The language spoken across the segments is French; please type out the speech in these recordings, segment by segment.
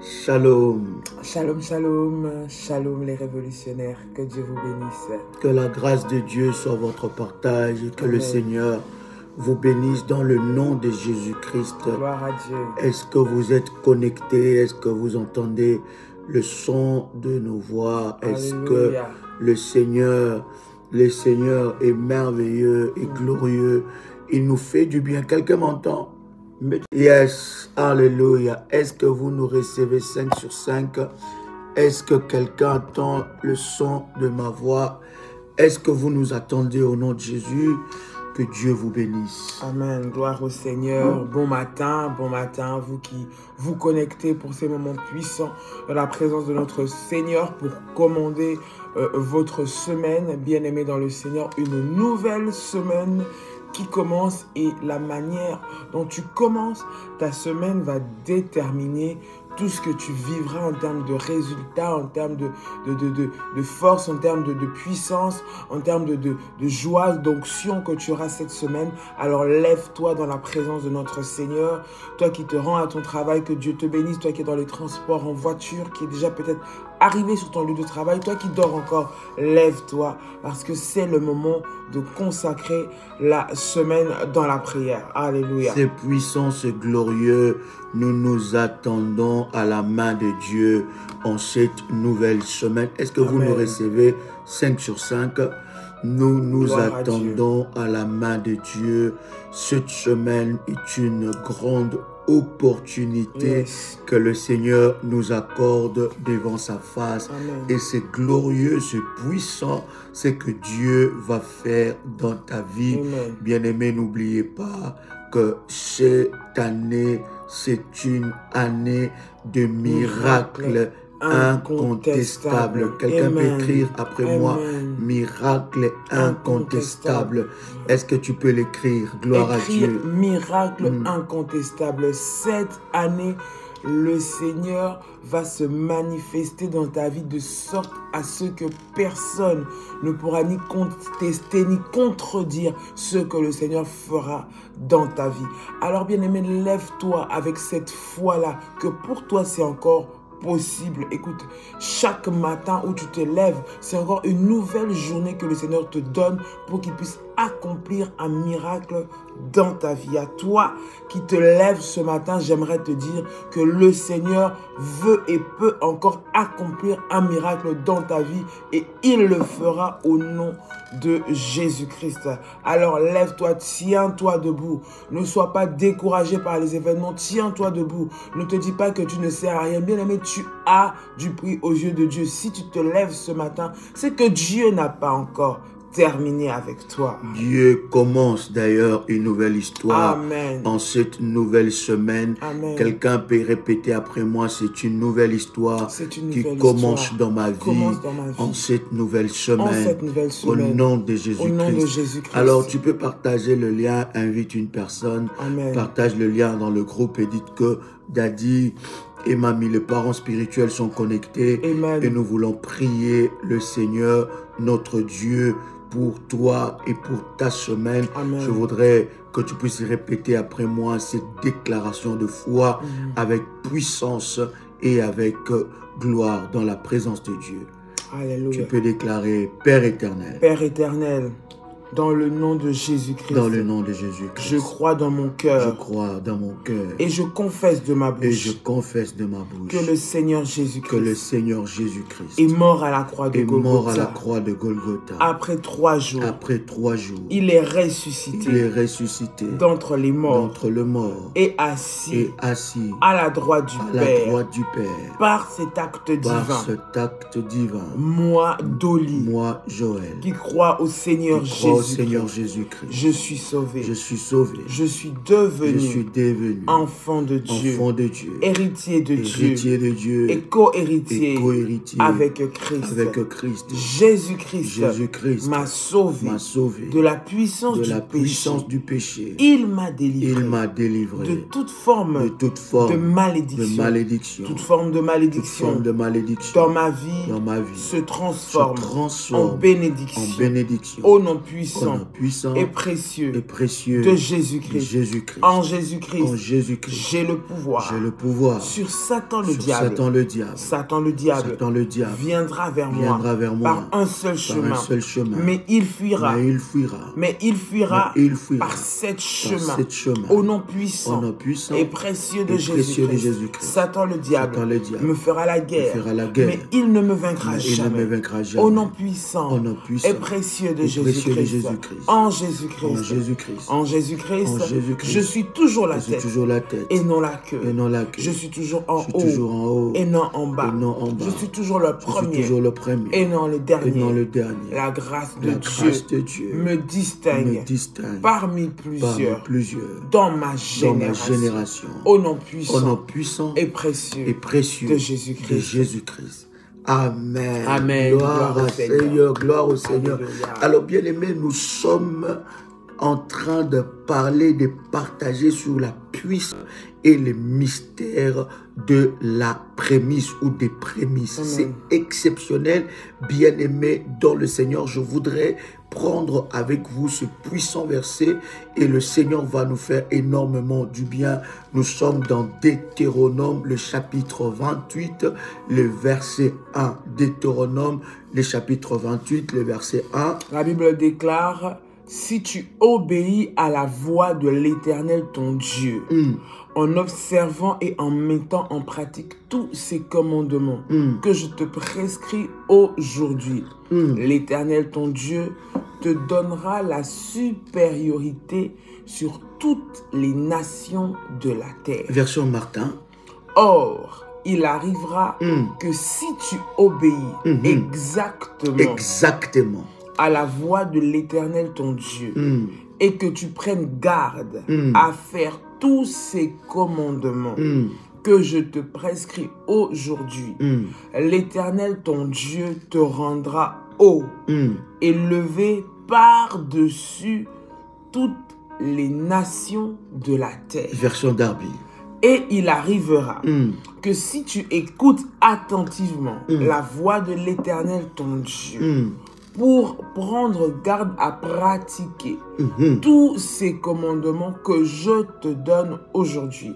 Shalom. Shalom, shalom, shalom les révolutionnaires, que Dieu vous bénisse. Que la grâce de Dieu soit votre partage et que Amen. le Seigneur vous bénisse dans le nom de Jésus-Christ. Gloire à Dieu. Est-ce que vous êtes connectés? Est-ce que vous entendez le son de nos voix? Est-ce que Alléluia. le Seigneur est merveilleux et glorieux? Il nous fait du bien. Quelqu'un m'entend? Yes, alléluia. Est-ce que vous nous recevez 5 sur 5? Est-ce que quelqu'un entend le son de ma voix? Est-ce que vous nous attendez au nom de Jésus? Que Dieu vous bénisse. Amen, gloire au Seigneur. Bon matin, vous qui vous connectez pour ces moments puissants dans la présence de notre Seigneur pour commander votre semaine, bien-aimés dans le Seigneur, une nouvelle semaine qui commence, et la manière dont tu commences ta semaine va déterminer tout ce que tu vivras en termes de résultats, en termes de force, en termes de puissance, en termes de joie, d'onction que tu auras cette semaine. Alors lève-toi dans la présence de notre Seigneur. Toi qui te rends à ton travail, que Dieu te bénisse. Toi qui es dans les transports, en voiture, qui est déjà peut-être arrivé sur ton lieu de travail. Toi qui dors encore, lève-toi, parce que c'est le moment de consacrer la semaine dans la prière. Alléluia. C'est puissant, c'est glorieux. Nous nous attendons à la main de Dieu en cette nouvelle semaine. Est-ce que vous Amen. nous recevez 5 sur 5? Nous nous Gloire attendons à la main de Dieu. Cette semaine est une grande opportunité Yes. que le Seigneur nous accorde devant sa face. Amen. Et c'est glorieux, c'est puissant, c'est que Dieu va faire dans ta vie. Amen. Bien-aimé, n'oubliez pas que cette année, c'est une année de miracles incontestables. Quelqu'un peut Amen. écrire après moi, Amen. miracle incontestable. Est-ce que tu peux l'écrire? Gloire à Écrire Dieu. miracle incontestable. Cette année, le Seigneur va se manifester dans ta vie de sorte à ce que personne ne pourra ni contester ni contredire ce que le Seigneur fera dans ta vie. Alors bien-aimé, lève-toi avec cette foi-là que pour toi c'est encore possible. Écoute, chaque matin où tu te lèves, c'est encore une nouvelle journée que le Seigneur te donne pour qu'il puisse accomplir un miracle dans ta vie. À toi qui te lèves ce matin, j'aimerais te dire que le Seigneur veut et peut encore accomplir un miracle dans ta vie, et il le fera au nom de Jésus-Christ. Alors lève-toi, tiens-toi debout. Ne sois pas découragé par les événements, tiens-toi debout. Ne te dis pas que tu ne sers à rien. Bien-aimé, tu as du prix aux yeux de Dieu. Si tu te lèves ce matin, c'est que Dieu n'a pas encore terminé avec toi. Dieu commence d'ailleurs une nouvelle histoire. Amen. En cette nouvelle semaine. Amen. Quelqu'un peut répéter après moi, c'est une nouvelle histoire C'est une qui nouvelle commence histoire. dans ma vie, Commence dans ma vie. en cette nouvelle semaine, En cette nouvelle au semaine. nom de Au nom de Jésus-Christ. Jésus-Christ. Alors tu peux partager le lien, invite une personne, Amen. partage le lien dans le groupe et dites que Daddy et Mamie, les parents spirituels sont connectés. Amen. Et nous voulons prier le Seigneur, notre Dieu, pour toi et pour ta semaine. Amen. Je voudrais que tu puisses répéter après moi cette déclaration de foi avec puissance et avec gloire dans la présence de Dieu. Alléluia. Tu peux déclarer: Père éternel, Père éternel, dans le nom de Jésus-Christ, dans le nom de Jésus-Christ, je crois dans mon je cœur crois dans mon cœur et je confesse de ma et je bouche confesse de ma bouche que le Seigneur que le Jésus-Christ Seigneur Jésus-Christ est mort à la croix de est mort à la Golgotha. croix de Golgotha. Après 3 jours, Après 3 jours, il est ressuscité il est ressuscité d'entre les morts d'entre le mort et assis et assis à la droite du à la Père. droite du Père. Par cet acte Par divin, cet acte divin, moi, Dolly, moi, Joël, qui crois au Seigneur qui crois au Jésus-Christ, Seigneur Jésus-Christ, je suis sauvé. je suis sauvé, Je suis je devenu suis devenu enfant de Dieu, enfant de Dieu, héritier de héritier Dieu de Dieu et co-héritier et co-héritier avec Christ. avec Christ. Jésus-Christ Jésus-Christ m'a sauvé m'a sauvé de la puissance de du la péché. puissance du péché. Il m'a délivré Il m'a délivré de toute forme de toute forme de malédiction. de malédiction. Toute forme de Toute malédiction forme de malédiction dans ma vie dans ma vie se transforme en en bénédiction. bénédiction Au nom au puissant puissant et précieux et précieux de Jésus-Christ. Jésus-Christ. En Jésus-Christ, En Jésus-Christ, j'ai le pouvoir j'ai le pouvoir sur Satan le sur diable. Satan le diable. Satan le diable Satan le diable viendra vers viendra vers moi par un seul par chemin. un seul chemin. Mais il fuira. Mais il fuira. Mais il fuira Mais il fuira par sept par chemins. sept chemins. Au nom puissant, Au nom puissant et précieux de et précieux de Jésus-Christ. Jésus-Christ. Satan le diable Satan le diable me fera la guerre. me fera la guerre. Mais il ne me vaincra Mais il ne jamais. me vaincra jamais. Au nom puissant, Au nom puissant et précieux de et précieux de Jésus-Christ. Jésus-Christ. En Jésus-Christ. En Jésus-Christ. En Jésus-Christ. En Jésus-Christ. Je suis toujours la Je suis tête toujours la tête et non la queue. et non la queue. Je suis toujours en Je suis haut toujours en haut et non en bas. et non en bas. Je suis toujours le Je suis premier toujours le premier et non le dernier. et non le dernier. La grâce de La Dieu grâce de Dieu me distingue, me distingue parmi parmi plusieurs plusieurs dans ma dans ma génération. génération. Au nom Au nom puissant puissant et précieux et précieux de Jésus-Christ. de Jésus-Christ. Amen. Amen. Gloire au Seigneur. Gloire au Seigneur. Alléluia. Alors, bien aimés, nous sommes en train de parler, de partager sur la puissance et les mystères de la prémisse ou des prémices. Amen. C'est exceptionnel, bien aimé dans le Seigneur. Je voudrais prendre avec vous ce puissant verset et le Seigneur va nous faire énormément du bien. Nous sommes dans Deutéronome, le chapitre 28, le verset 1. Deutéronome, le chapitre 28, le verset 1. La Bible déclare: si tu obéis à la voix de l'Éternel ton Dieu, en observant et en mettant en pratique tous ces commandements que je te prescris aujourd'hui, l'Éternel ton Dieu te donnera la supériorité sur toutes les nations de la terre. Version Martin. Or, il arrivera que si tu obéis exactement à la voix de l'Éternel ton Dieu et que tu prennes garde à faire tous ces commandements que je te prescris aujourd'hui, l'Éternel ton Dieu te rendra haut, élevé par-dessus toutes les nations de la terre. Version Darby. Et il arrivera que si tu écoutes attentivement la voix de l'Éternel ton Dieu, pour prendre garde à pratiquer tous ces commandements que je te donne aujourd'hui,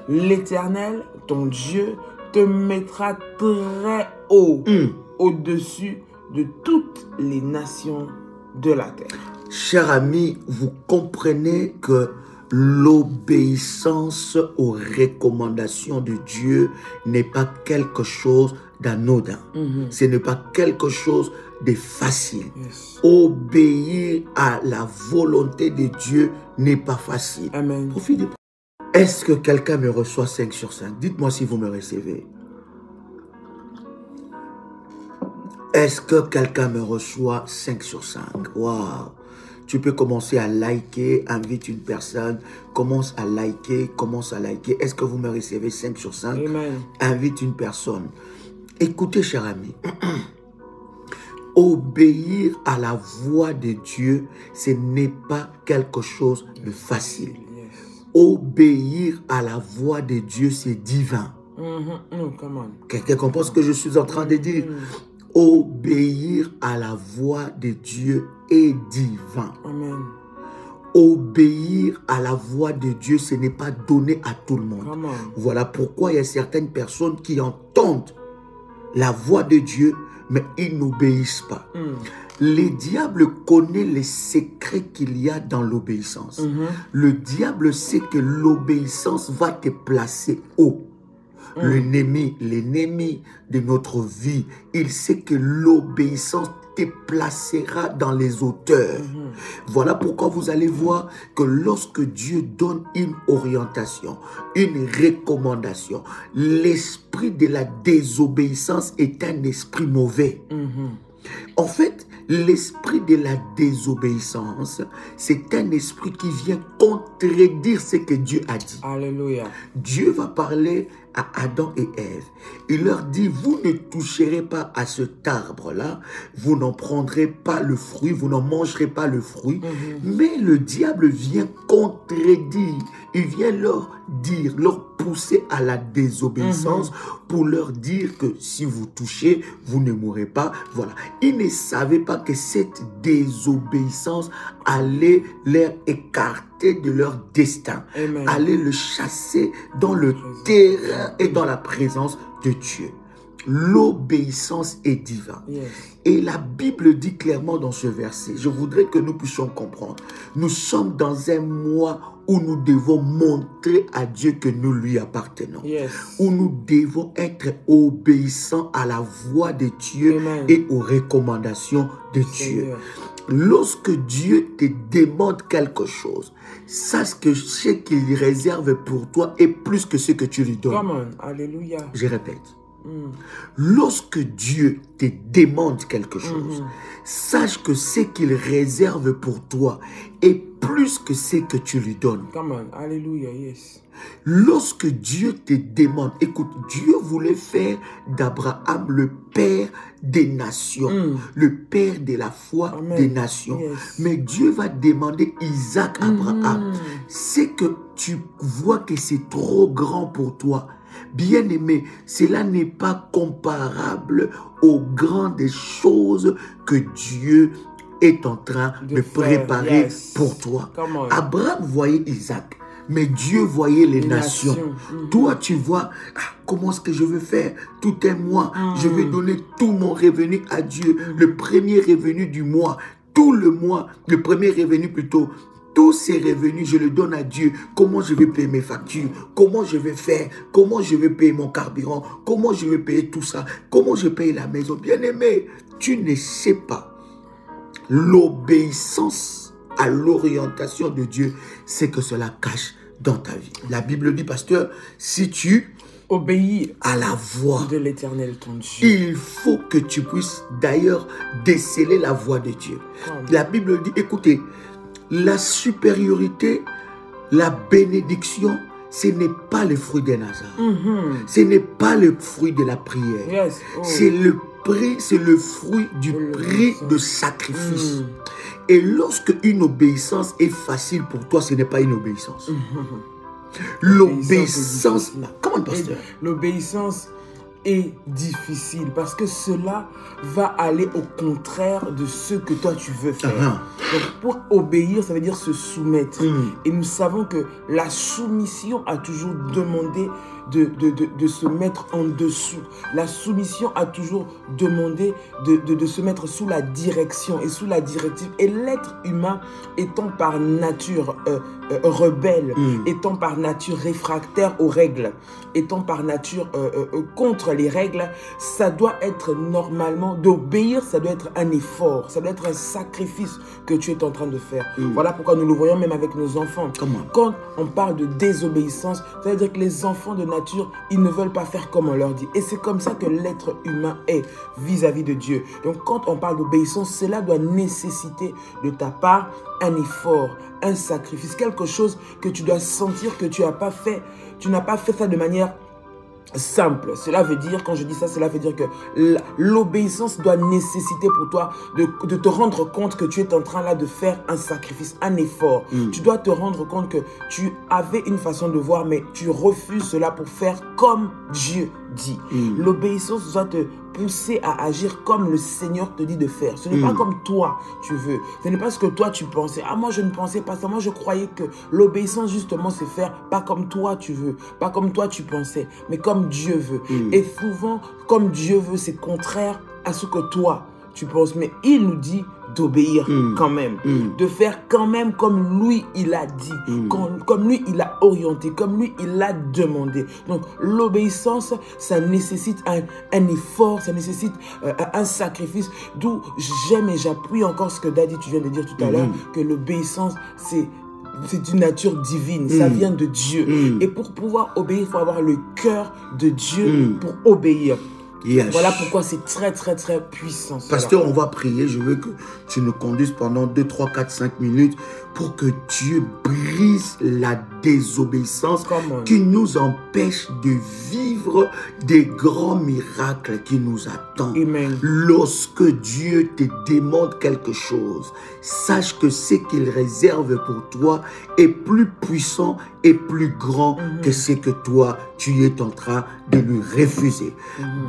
l'Éternel, ton Dieu, te mettra très haut au-dessus de toutes les nations de la terre. Chers amis, vous comprenez que l'obéissance aux recommandations de Dieu n'est pas quelque chose d'anodin. Ce n'est pas quelque chose de facile. Obéir à la volonté de Dieu n'est pas facile. Amen. Profitez. Est-ce que quelqu'un me reçoit 5 sur 5? Dites-moi si vous me recevez. Est-ce que quelqu'un me reçoit 5 sur 5? Waouh! Tu peux commencer à liker, invite une personne, commence à liker. Est-ce que vous me recevez 5 sur 5? Amen. Invite une personne. Écoutez, cher ami, obéir à la voix de Dieu, ce n'est pas quelque chose de facile. Obéir à la voix de Dieu, c'est divin. Come on. Quelqu'un comprend ce que je suis en train de dire? Obéir à la voix de Dieu est divin. Amen. Obéir à la voix de Dieu, ce n'est pas donné à tout le monde. Come on. Voilà pourquoi il y a certaines personnes qui entendent la voix de Dieu, mais ils n'obéissent pas. Le diable connaît les secrets qu'il y a dans l'obéissance. Le diable sait que l'obéissance va te placer haut. L'ennemi de notre vie, il sait que l'obéissance te placera dans les hauteurs. Voilà pourquoi vous allez voir que lorsque Dieu donne une orientation, une recommandation, l'esprit de la désobéissance est un esprit mauvais. En fait, l'esprit de la désobéissance, c'est un esprit qui vient contredire ce que Dieu a dit. Alléluia. Dieu va parler à Adam et Ève. Il leur dit, vous ne toucherez pas à cet arbre-là, vous n'en prendrez pas le fruit, vous n'en mangerez pas le fruit. Mais le diable vient contredire, il vient leur dire, leur pousser à la désobéissance pour leur dire que si vous touchez, vous ne mourrez pas. Voilà. Ils ne savaient pas que cette désobéissance allait les écarter de leur destin, Amen. allait le chasser dans le terrain et dans la présence de Dieu. L'obéissance est divine. Yes. Et la Bible dit clairement dans ce verset, je voudrais que nous puissions comprendre, nous sommes dans un mois où nous devons montrer à Dieu que nous lui appartenons. Yes. Où nous devons être obéissants à la voix de Dieu. Amen. Et aux recommandations de Dieu. Seigneur. Lorsque Dieu te demande quelque chose, sache que ce qu'il réserve pour toi est plus que ce que tu lui donnes. Come on. Alléluia. Je répète. Lorsque Dieu te demande quelque chose, sache que ce qu'il réserve pour toi est plus que ce que tu lui donnes. Come on. Alléluia. Yes. Lorsque Dieu te demande, écoute, Dieu voulait faire d'Abraham le père des nations, le père de la foi Amen. des nations. Yes. Mais Dieu va demander Isaac à Abraham. C'est que tu vois que c'est trop grand pour toi. Bien-aimé, cela n'est pas comparable aux grandes choses que Dieu est en train de préparer yes. pour toi. Come on. Abraham voyait Isaac, mais Dieu voyait les nations. Toi, tu vois, comment est-ce que je veux faire? Tout est moi. Je vais donner tout mon revenu à Dieu. Le premier revenu du mois, tout le mois, le premier revenu plutôt. Tous ces revenus, je les donne à Dieu. Comment je vais payer mes factures? Comment je vais faire? Comment je vais payer mon carburant? Comment je vais payer tout ça? Comment je paye la maison? Bien-aimé, tu ne sais pas. L'obéissance à l'orientation de Dieu, c'est que cela cache dans ta vie. La Bible dit, pasteur, si tu obéis à la voix de l'Éternel ton Dieu, il faut que tu puisses d'ailleurs déceler la voix de Dieu. La Bible dit, écoutez, la supériorité, la bénédiction, ce n'est pas le fruit des Nazars. Ce n'est pas le fruit de la prière. Yes. Oh. C'est le prix, c'est le fruit du prix de sacrifice. Et lorsque une obéissance est facile pour toi, ce n'est pas une obéissance. L'obéissance, comment pasteur? L'obéissance est difficile parce que cela va aller au contraire de ce que toi tu veux faire. Donc pour obéir, ça veut dire se soumettre. Et nous savons que la soumission a toujours demandé de se mettre en dessous. La soumission a toujours demandé de se mettre sous la direction et sous la directive. Et l'être humain étant par nature rebelle, étant par nature réfractaire aux règles, étant par nature contre les règles, ça doit être normalement, d'obéir, ça doit être un effort, ça doit être un sacrifice que tu es en train de faire. Voilà pourquoi nous le voyons même avec nos enfants. Quand on parle de désobéissance, ça veut dire que les enfants de nature, ils ne veulent pas faire comme on leur dit. Et c'est comme ça que l'être humain est vis-à-vis de Dieu. Donc quand on parle d'obéissance, cela doit nécessiter de ta part un effort, un sacrifice, quelque chose que tu dois sentir que tu n'as pas fait. Tu n'as pas fait ça de manière simple. Cela veut dire, quand je dis ça, cela veut dire que l'obéissance doit nécessiter pour toi de te rendre compte que tu es en train là de faire un sacrifice, un effort. Tu dois te rendre compte que tu avais une façon de voir, mais tu refuses cela pour faire comme Dieu dit. L'obéissance doit te pousser à agir comme le Seigneur te dit de faire. Ce n'est pas comme toi tu veux. Ce n'est pas ce que toi tu pensais. Ah, moi je ne pensais pas ça. Moi je croyais que l'obéissance justement c'est faire pas comme toi tu veux, pas comme toi tu pensais, mais comme Dieu veut. Et souvent, comme Dieu veut, c'est contraire à ce que toi tu penses. Mais il nous dit d'obéir quand même, de faire quand même comme lui il a dit, comme lui il a orienté, comme lui il a demandé. Donc l'obéissance, ça nécessite un effort, ça nécessite un sacrifice, d'où j'aime et j'appuie encore ce que Daddy tu viens de dire tout à l'heure, que l'obéissance c'est une nature divine, ça vient de Dieu. Et pour pouvoir obéir, il faut avoir le cœur de Dieu pour obéir. Yes. Voilà pourquoi c'est très, très, très puissant. Pasteur, on va prier. Je veux que tu nous conduises pendant 2, 3, 4, 5 minutes pour que Dieu brise la désobéissance qui nous empêche de vivre des grands miracles qui nous attendent. Amen. Lorsque Dieu te demande quelque chose, sache que ce qu'il réserve pour toi est plus puissant et plus grand que ce que toi, tu es en train de lui refuser.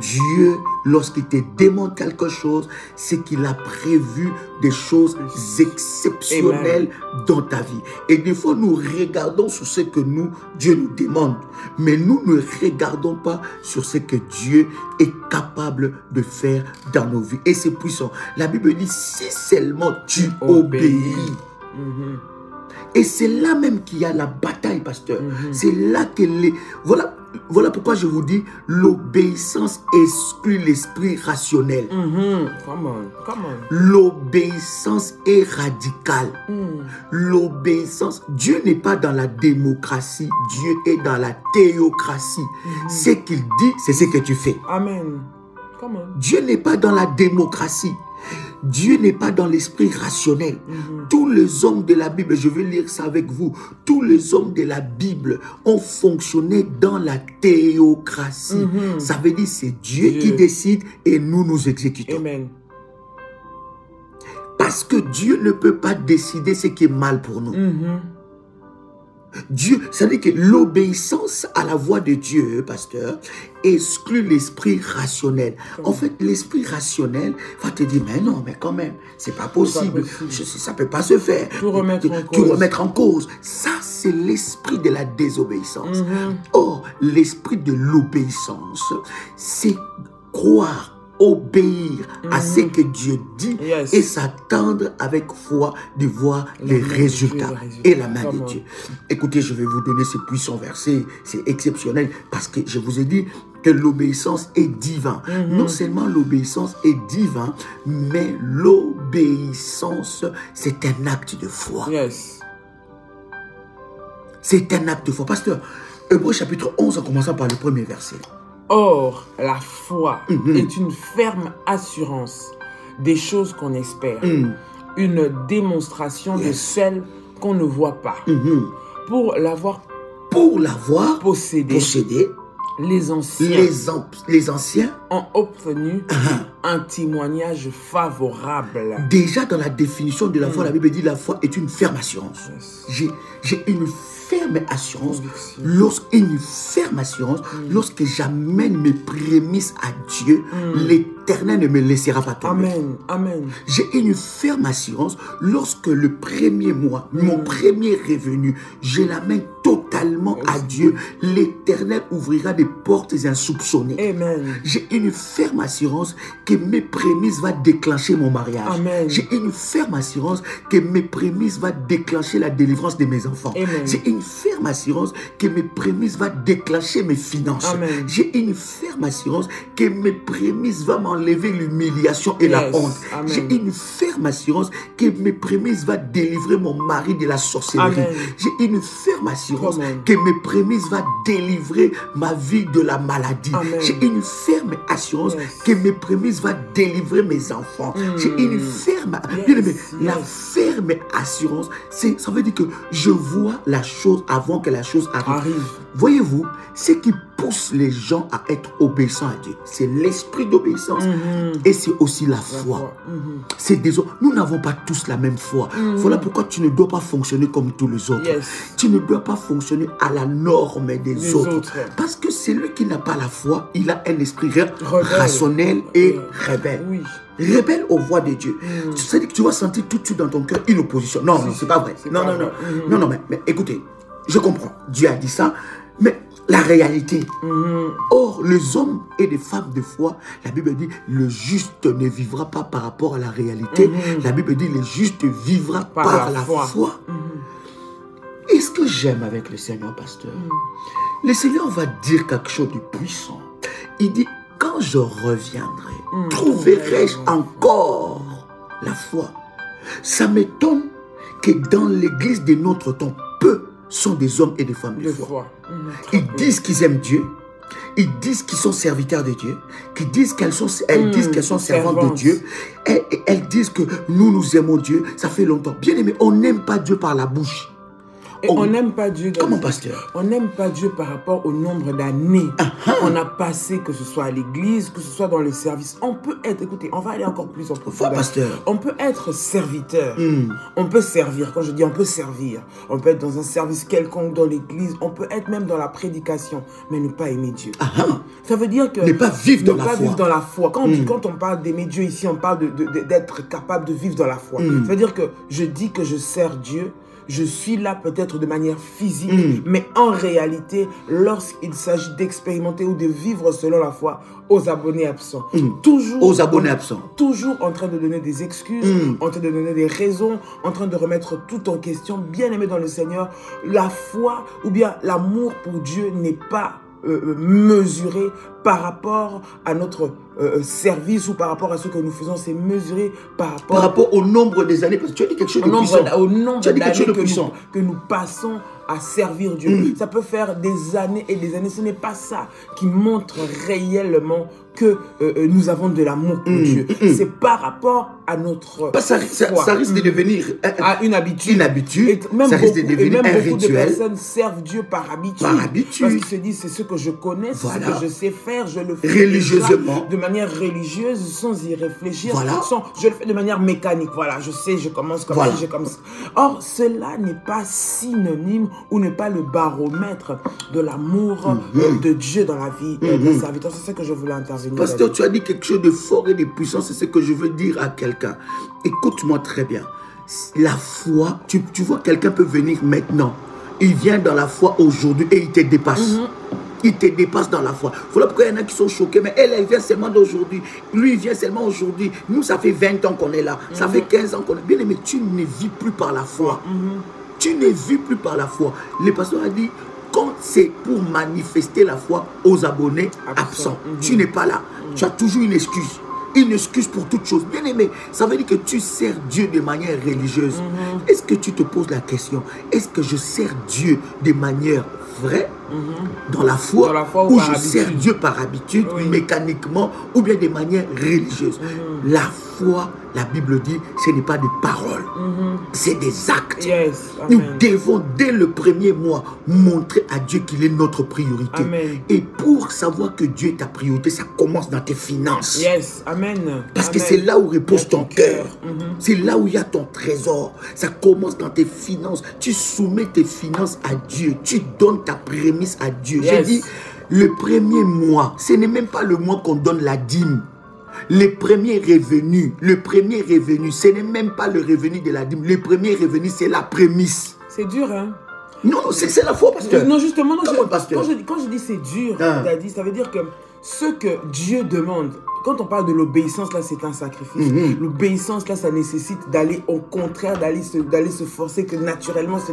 Dieu, lorsqu'il te demande quelque chose, c'est qu'il a prévu des choses exceptionnelles dans ta vie. Et des fois, nous regardons sur ce que Dieu nous demande, mais nous ne regardons pas sur ce que Dieu est capable de faire dans nos vies. Et c'est puissant. La Bible dit, si seulement tu obéis. Et c'est là même qu'il y a la bataille, pasteur. C'est là que voilà pourquoi je vous dis, l'obéissance exclut l'esprit rationnel. Come on. L'obéissance est radicale. L'obéissance, Dieu n'est pas dans la démocratie, Dieu est dans la théocratie. Ce qu'il dit, c'est ce que tu fais. Amen. Come on. Dieu n'est pas dans la démocratie. Dieu n'est pas dans l'esprit rationnel. Tous les hommes de la Bible, je vais lire ça avec vous, tous les hommes de la Bible ont fonctionné dans la théocratie. Ça veut dire c'est Dieu qui décide et nous exécutons. Amen. Parce que Dieu ne peut pas décider ce qui est mal pour nous. Dieu, ça veut dire que l'obéissance à la voix de Dieu, pasteur, exclut l'esprit rationnel. En fait, l'esprit rationnel va te dire, mais non, mais quand même, c'est pas possible, ça peut pas se faire. Tout remettre en cause. Ça, c'est l'esprit de la désobéissance. Or, l'esprit de l'obéissance, c'est croire, obéir à ce que Dieu dit et s'attendre avec foi de voir les résultats et la main de Dieu. Écoutez, je vais vous donner ce puissant verset, c'est exceptionnel parce que je vous ai dit que l'obéissance est divine. Non seulement l'obéissance est divine, mais l'obéissance, c'est un acte de foi. C'est un acte de foi. Pasteur, Hébreux chapitre 11, en commençant par le premier verset. Or, la foi est une ferme assurance des choses qu'on espère, une démonstration de celles qu'on ne voit pas. Pour l'avoir possédé, les anciens ont obtenu un témoignage favorable. Déjà dans la définition de la foi, la Bible dit la foi est une ferme assurance. J'ai une ferme assurance, lorsque j'amène mes prémices à Dieu, l'Éternel ne me laissera pas tomber. Amen. J'ai une ferme assurance lorsque le premier mois, mon premier revenu, je l'amène totalement à Dieu, l'Éternel ouvrira des portes insoupçonnées. Amen. J'ai une ferme assurance que mes prémices vont déclencher mon mariage. J'ai une ferme assurance que mes prémices vont déclencher la délivrance de mes enfants. J'ai une ferme assurance que mes prémices vont déclencher mes finances. J'ai une ferme assurance que mes prémices vont m'enlever l'humiliation et la honte. J'ai une ferme assurance que mes prémices vont délivrer mon mari de la sorcellerie. J'ai une ferme assurance que mes prémices vont délivrer ma vie de la maladie. J'ai une ferme assurance que mes prémices vont délivrer mes enfants. J'ai une ferme, la ferme assurance, ça veut dire que je vois la chose avant que la chose arrive. Voyez-vous, ce qui pousse les gens à être obéissants à Dieu, c'est l'esprit d'obéissance et c'est aussi la foi. Nous n'avons pas tous la même foi. Voilà pourquoi tu ne dois pas fonctionner comme tous les autres. Tu ne dois pas fonctionner à la norme des autres. Parce que celui qui n'a pas la foi, il a un esprit rationnel et rebelle. Rebelle aux voix de Dieu. C'est-à-dire que tu vas sentir tout de suite dans ton cœur une opposition. Non, c'est pas vrai. Non, mais écoutez, je comprends. Dieu a dit ça, mais la réalité. Or, les hommes et les femmes de foi, la Bible dit, le juste ne vivra pas par rapport à la réalité. La Bible dit, le juste vivra par la foi. Et ce que j'aime avec le Seigneur, pasteur, le Seigneur va dire quelque chose de puissant. Il dit, quand je reviendrai, trouverai-je encore la foi? Ça m'étonne que dans l'église de notre temps, peu sont des hommes et des femmes de foi. Ils disent qu'ils aiment Dieu, Ils disent qu'ils sont serviteurs de Dieu, qu'ils disent elles disent qu'elles sont servantes de Dieu. Elles disent que nous aimons Dieu, ça fait longtemps. Bien aimé, on n'aime pas Dieu par la bouche. Et on n'aime pas Dieu. Comment, pasteur? On n'aime pas Dieu par rapport au nombre d'années qu'on a passé, que ce soit à l'église, que ce soit dans le service. On peut être, écoutez, on va aller encore plus en profondeur. On peut être serviteur. On peut servir. Quand je dis on peut servir, on peut être dans un service quelconque dans l'église. On peut être même dans la prédication, mais ne pas aimer Dieu. Ça veut dire que ne pas vivre dans la foi. Quand on parle d'aimer Dieu ici, on parle d'être capable de vivre dans la foi. Ça veut dire que je dis que je sers Dieu. Je suis là peut-être de manière physique, mais en réalité, lorsqu'il s'agit d'expérimenter ou de vivre selon la foi, aux abonnés absents. Toujours aux abonnés absents. Toujours en train de donner des excuses, en train de donner des raisons, en train de remettre tout en question. Bien aimé dans le Seigneur, la foi ou bien l'amour pour Dieu n'est pas mesuré par rapport à notre service ou par rapport à ce que nous faisons, c'est mesuré par rapport au nombre des années, parce que tu as dit quelque chose de puissant. Au nombre d'années que nous passons à servir Dieu. Ça peut faire des années et des années. Ce n'est pas ça qui montre réellement que nous avons de l'amour pour Dieu. C'est par rapport à notre ça risque de devenir une habitude. Ça risque de devenir un rituel. Beaucoup de personnes servent Dieu par habitude. Parce qu'ils se disent, c'est ce que je connais, c'est ce que je sais faire, je le fais religieusement. De manière religieuse, sans y réfléchir. Je le fais de manière mécanique. Voilà, je sais, je commence comme ça, je comme ça. Or, cela n'est pas synonyme ou n'est pas le baromètre de l'amour de Dieu dans la vie d'un serviteur. C'est ça que je voulais intervenir. Pasteur, tu as dit quelque chose de fort et de puissant, c'est ce que je veux dire à quelqu'un. Écoute-moi très bien. La foi, tu vois, quelqu'un peut venir maintenant. Il vient dans la foi aujourd'hui et il te dépasse. Il te dépasse dans la foi. Voilà pourquoi il y en a qui sont choqués. Mais elle vient seulement d'aujourd'hui. Lui, il vient seulement aujourd'hui. Nous, ça fait 20 ans qu'on est là. Ça fait 15 ans qu'on est... Bien aimé, tu ne vis plus par la foi. Tu ne vis plus par la foi. Le pasteur a dit... Quand c'est pour manifester la foi aux abonnés absents, tu n'es pas là. Tu as toujours une excuse. Une excuse pour toute chose. Bien aimé, ça veut dire que tu sers Dieu de manière religieuse. Est-ce que tu te poses la question, est-ce que je sers Dieu de manière vraie, dans la foi ou je sers Dieu par habitude, mécaniquement, ou bien de manière religieuse? La foi, la Bible dit, ce n'est pas des paroles, c'est des actes. Nous devons, dès le premier mois, montrer à Dieu qu'il est notre priorité. Et pour savoir que Dieu est ta priorité, ça commence dans tes finances. Parce que c'est là où repose ton cœur. C'est là où il y a ton trésor. Ça commence dans tes finances. Tu soumets tes finances à Dieu. Tu donnes ta prémisse à Dieu. J'ai dit, le premier mois, ce n'est même pas le mois qu'on donne la dîme. Le premier revenu, ce n'est même pas le revenu de la dîme. Le premier revenu, c'est la prémisse. C'est dur, hein? Non, c'est la foi, pasteur. Non, justement, quand je dis c'est dur, ça veut dire que ce que Dieu demande, quand on parle de l'obéissance, là, c'est un sacrifice. L'obéissance, là, ça nécessite d'aller au contraire, d'aller se forcer, que naturellement, ce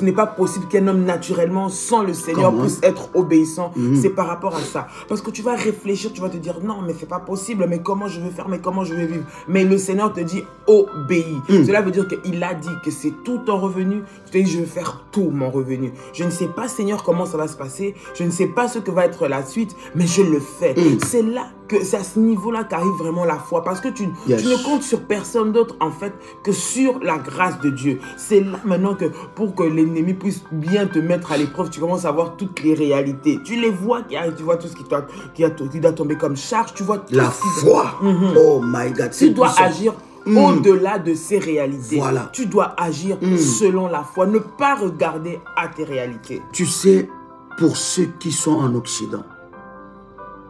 n'est pas possible qu'un homme, naturellement, sans le Seigneur, puisse être obéissant. C'est par rapport à ça. Parce que tu vas réfléchir, tu vas te dire, non, mais c'est pas possible, mais comment je vais faire, mais comment je vais vivre? Mais le Seigneur te dit, obéis. Cela veut dire qu'il a dit que c'est tout ton revenu. Tu te dis, je vais faire tout mon revenu. Je ne sais pas, Seigneur, comment ça va se passer. Je ne sais pas ce que va être la suite, mais je le fais. C'est là que c'est à ce niveau-là qu'arrive vraiment la foi. Parce que tu ne comptes sur personne d'autre, en fait, que sur la grâce de Dieu. C'est là maintenant que, pour que l'ennemi puisse bien te mettre à l'épreuve, tu commences à voir toutes les réalités. Tu les vois qui arrivent, tu vois tout ce qui doit tomber comme charge. Tu vois tout la foi. Oh my God. Tu dois agir au-delà de ces réalités. Tu dois agir selon la foi. Ne pas regarder à tes réalités. Tu sais, pour ceux qui sont en Occident,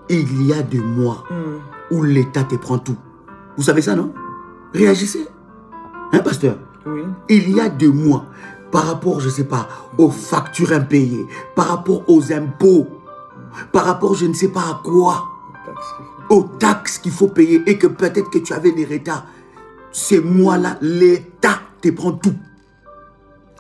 il y a des mois où l'État te prend tout. Vous savez ça, non? Réagissez. Hein, pasteur? Oui. Il y a 2 mois, par rapport, je ne sais pas, aux factures impayées, par rapport aux impôts, par rapport, je ne sais pas à quoi, aux taxes qu'il faut payer et que peut-être que tu avais des retards. Ces mois-là, l'État te prend tout.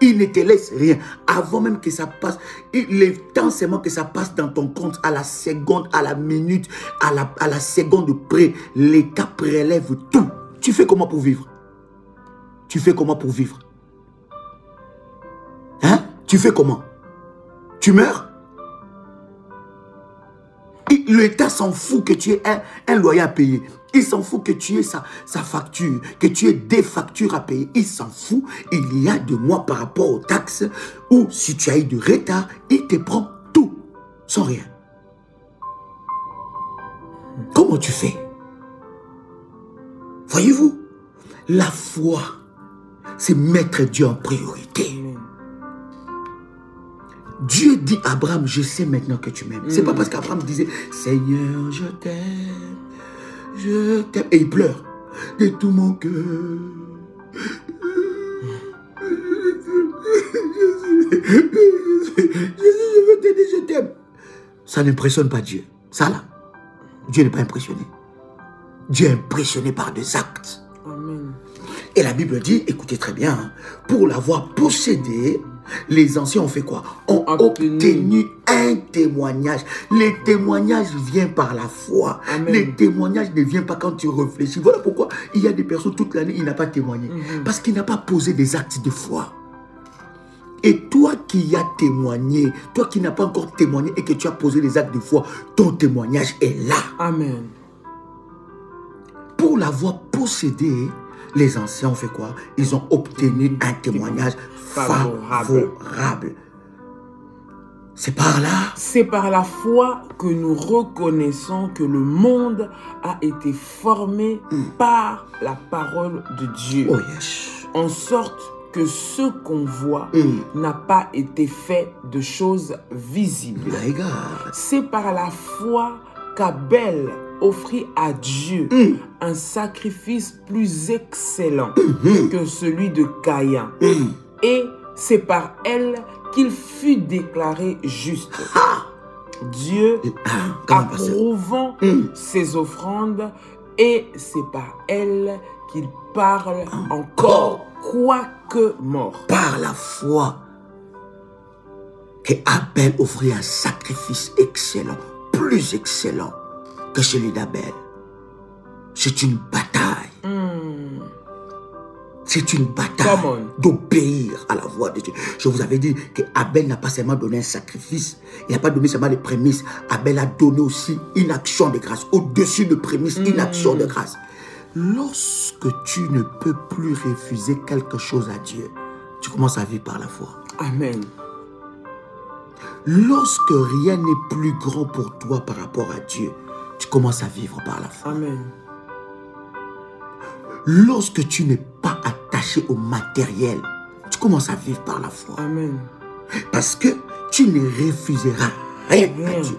Il ne te laisse rien. Avant même que ça passe, le temps seulement que ça passe dans ton compte, à la seconde, à la minute, à la seconde près, l'État prélève tout. Tu fais comment pour vivre? Tu fais comment pour vivre? Hein? Tu fais comment? Tu meurs? L'État s'en fout que tu aies un loyer à payer. Il s'en fout que tu aies sa facture, que tu aies des factures à payer. Il s'en fout. Il y a de mois par rapport aux taxes ou si tu as eu de retard, il te prend tout, sans rien. Comment tu fais? Voyez-vous, la foi, c'est mettre Dieu en priorité. Dieu dit à Abraham, je sais maintenant que tu m'aimes. C'est pas parce qu'Abraham disait, Seigneur, je t'aime. Je t'aime. Et il pleure de tout mon cœur. Je veux t'aider, je t'aime. Ça n'impressionne pas Dieu. Ça là, Dieu n'est pas impressionné. Dieu est impressionné par des actes. Amen. Et la Bible dit, écoutez très bien, pour l'avoir possédé, les anciens ont fait quoi? Ont obtenu un témoignage. Les témoignages viennent par la foi. Amen. Les témoignages ne viennent pas quand tu réfléchis. Voilà pourquoi il y a des personnes toute l'année, il n'a pas témoigné. Parce qu'il n'a pas posé des actes de foi. Et toi qui as témoigné, toi qui n'as pas encore témoigné et que tu as posé des actes de foi, ton témoignage est là. Amen. Pour l'avoir possédé, les anciens ont fait quoi? Ils ont obtenu un témoignage favorable. C'est par là. C'est par la foi que nous reconnaissons que le monde a été formé par la parole de Dieu. Oh yes. En sorte que ce qu'on voit n'a pas été fait de choses visibles. My God. C'est par la foi qu'Abel offrit à Dieu un sacrifice plus excellent que celui de Caïn. Et c'est par elle qu'il fut déclaré juste. Dieu approuvant ses offrandes, et c'est par elle qu'il parle encore, quoique mort. Par la foi que Abel offrit un sacrifice excellent, plus excellent que celui d'Abel. C'est une bataille. C'est une bataille d'obéir à la voix de Dieu. Je vous avais dit que Abel n'a pas seulement donné un sacrifice, il n'a pas donné seulement les prémices. Abel a donné aussi une action de grâce. Au-dessus de prémices, une action de grâce. Lorsque tu ne peux plus refuser quelque chose à Dieu, tu commences à vivre par la foi. Amen. Lorsque rien n'est plus grand pour toi par rapport à Dieu, tu commences à vivre par la foi. Amen. Lorsque tu n'es pas attaché au matériel, tu commences à vivre par la foi. Amen. Parce que tu ne refuseras rien à Dieu.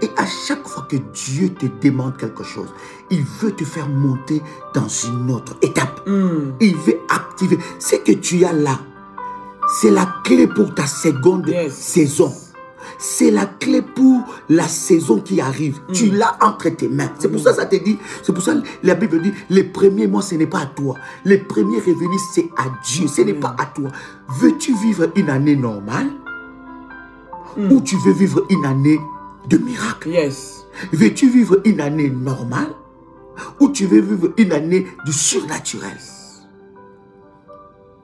Et à chaque fois que Dieu te demande quelque chose, il veut te faire monter dans une autre étape. Il veut activer. Ce que tu as là, c'est la clé pour ta seconde saison. C'est la clé pour la saison qui arrive. Tu l'as entre tes mains. C'est pour ça que ça te dit, c'est pour ça que la Bible dit, les premiers mois, ce n'est pas à toi. Les premiers revenus, c'est à Dieu. Ce n'est pas à toi. Veux-tu vivre une année normale ou tu veux vivre une année de miracle? Yes. Veux-tu vivre une année normale ou tu veux vivre une année du surnaturel?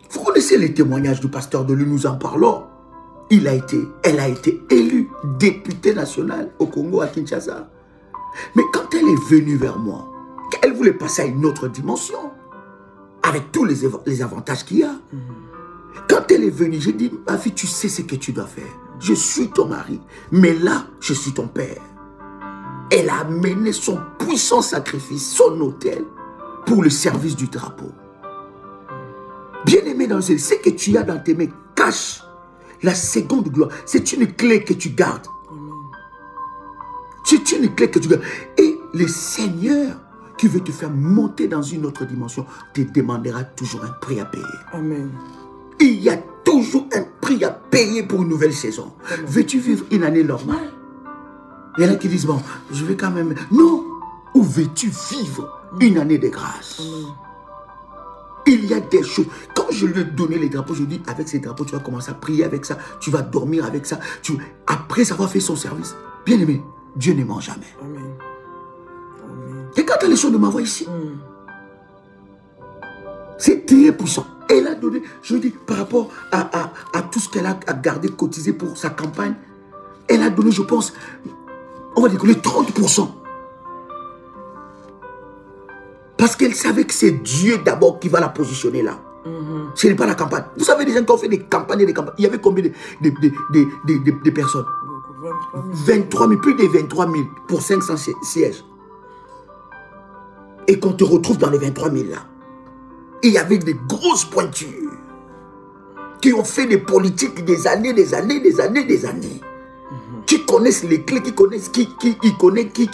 Vous connaissez les témoignages du pasteur de lui, nous en parlons. Elle a été élue députée nationale au Congo, à Kinshasa. Mais quand elle est venue vers moi, elle voulait passer à une autre dimension, avec tous les avantages qu'il y a. Quand elle est venue, j'ai dit, ma fille, tu sais ce que tu dois faire. Je suis ton mari, mais là, je suis ton père. Elle a amené son puissant sacrifice, son autel, pour le service du drapeau. Bien-aimé dans le Seigneur, ce que tu as dans tes mains, cache la seconde gloire. C'est une clé que tu gardes. C'est une clé que tu gardes. Et le Seigneur qui veut te faire monter dans une autre dimension te demandera toujours un prix à payer. Amen. Il y a toujours un prix à payer pour une nouvelle saison. Veux-tu vivre une année normale? Il y en a qui disent, bon, je vais quand même... Non. Ou veux-tu vivre une année de grâce? Il y a des choses. Quand je lui ai donné les drapeaux, je lui ai dit, avec ces drapeaux, tu vas commencer à prier avec ça, tu vas dormir avec ça. Après avoir fait son service, bien aimé, Dieu ne ment jamais. Amen. Amen. Et quand elle est sûre de m'avoir ici, c'est très puissant. Elle a donné, je dis, par rapport à tout ce qu'elle a gardé, cotisé pour sa campagne, elle a donné, je pense, On va décoller 30%. Parce qu'elle savait que c'est Dieu d'abord qui va la positionner là. Ce n'est pas la campagne. Vous savez, les gens qui ont fait des campagnes et des campagnes, il y avait combien de personnes? 23 000, plus de 23 000 pour 500 sièges. Et qu'on te retrouve dans les 23 000 là. Et il y avait des grosses pointures qui ont fait des politiques des années. Qui connaissent les clés, qui connaissent qui connaît qui.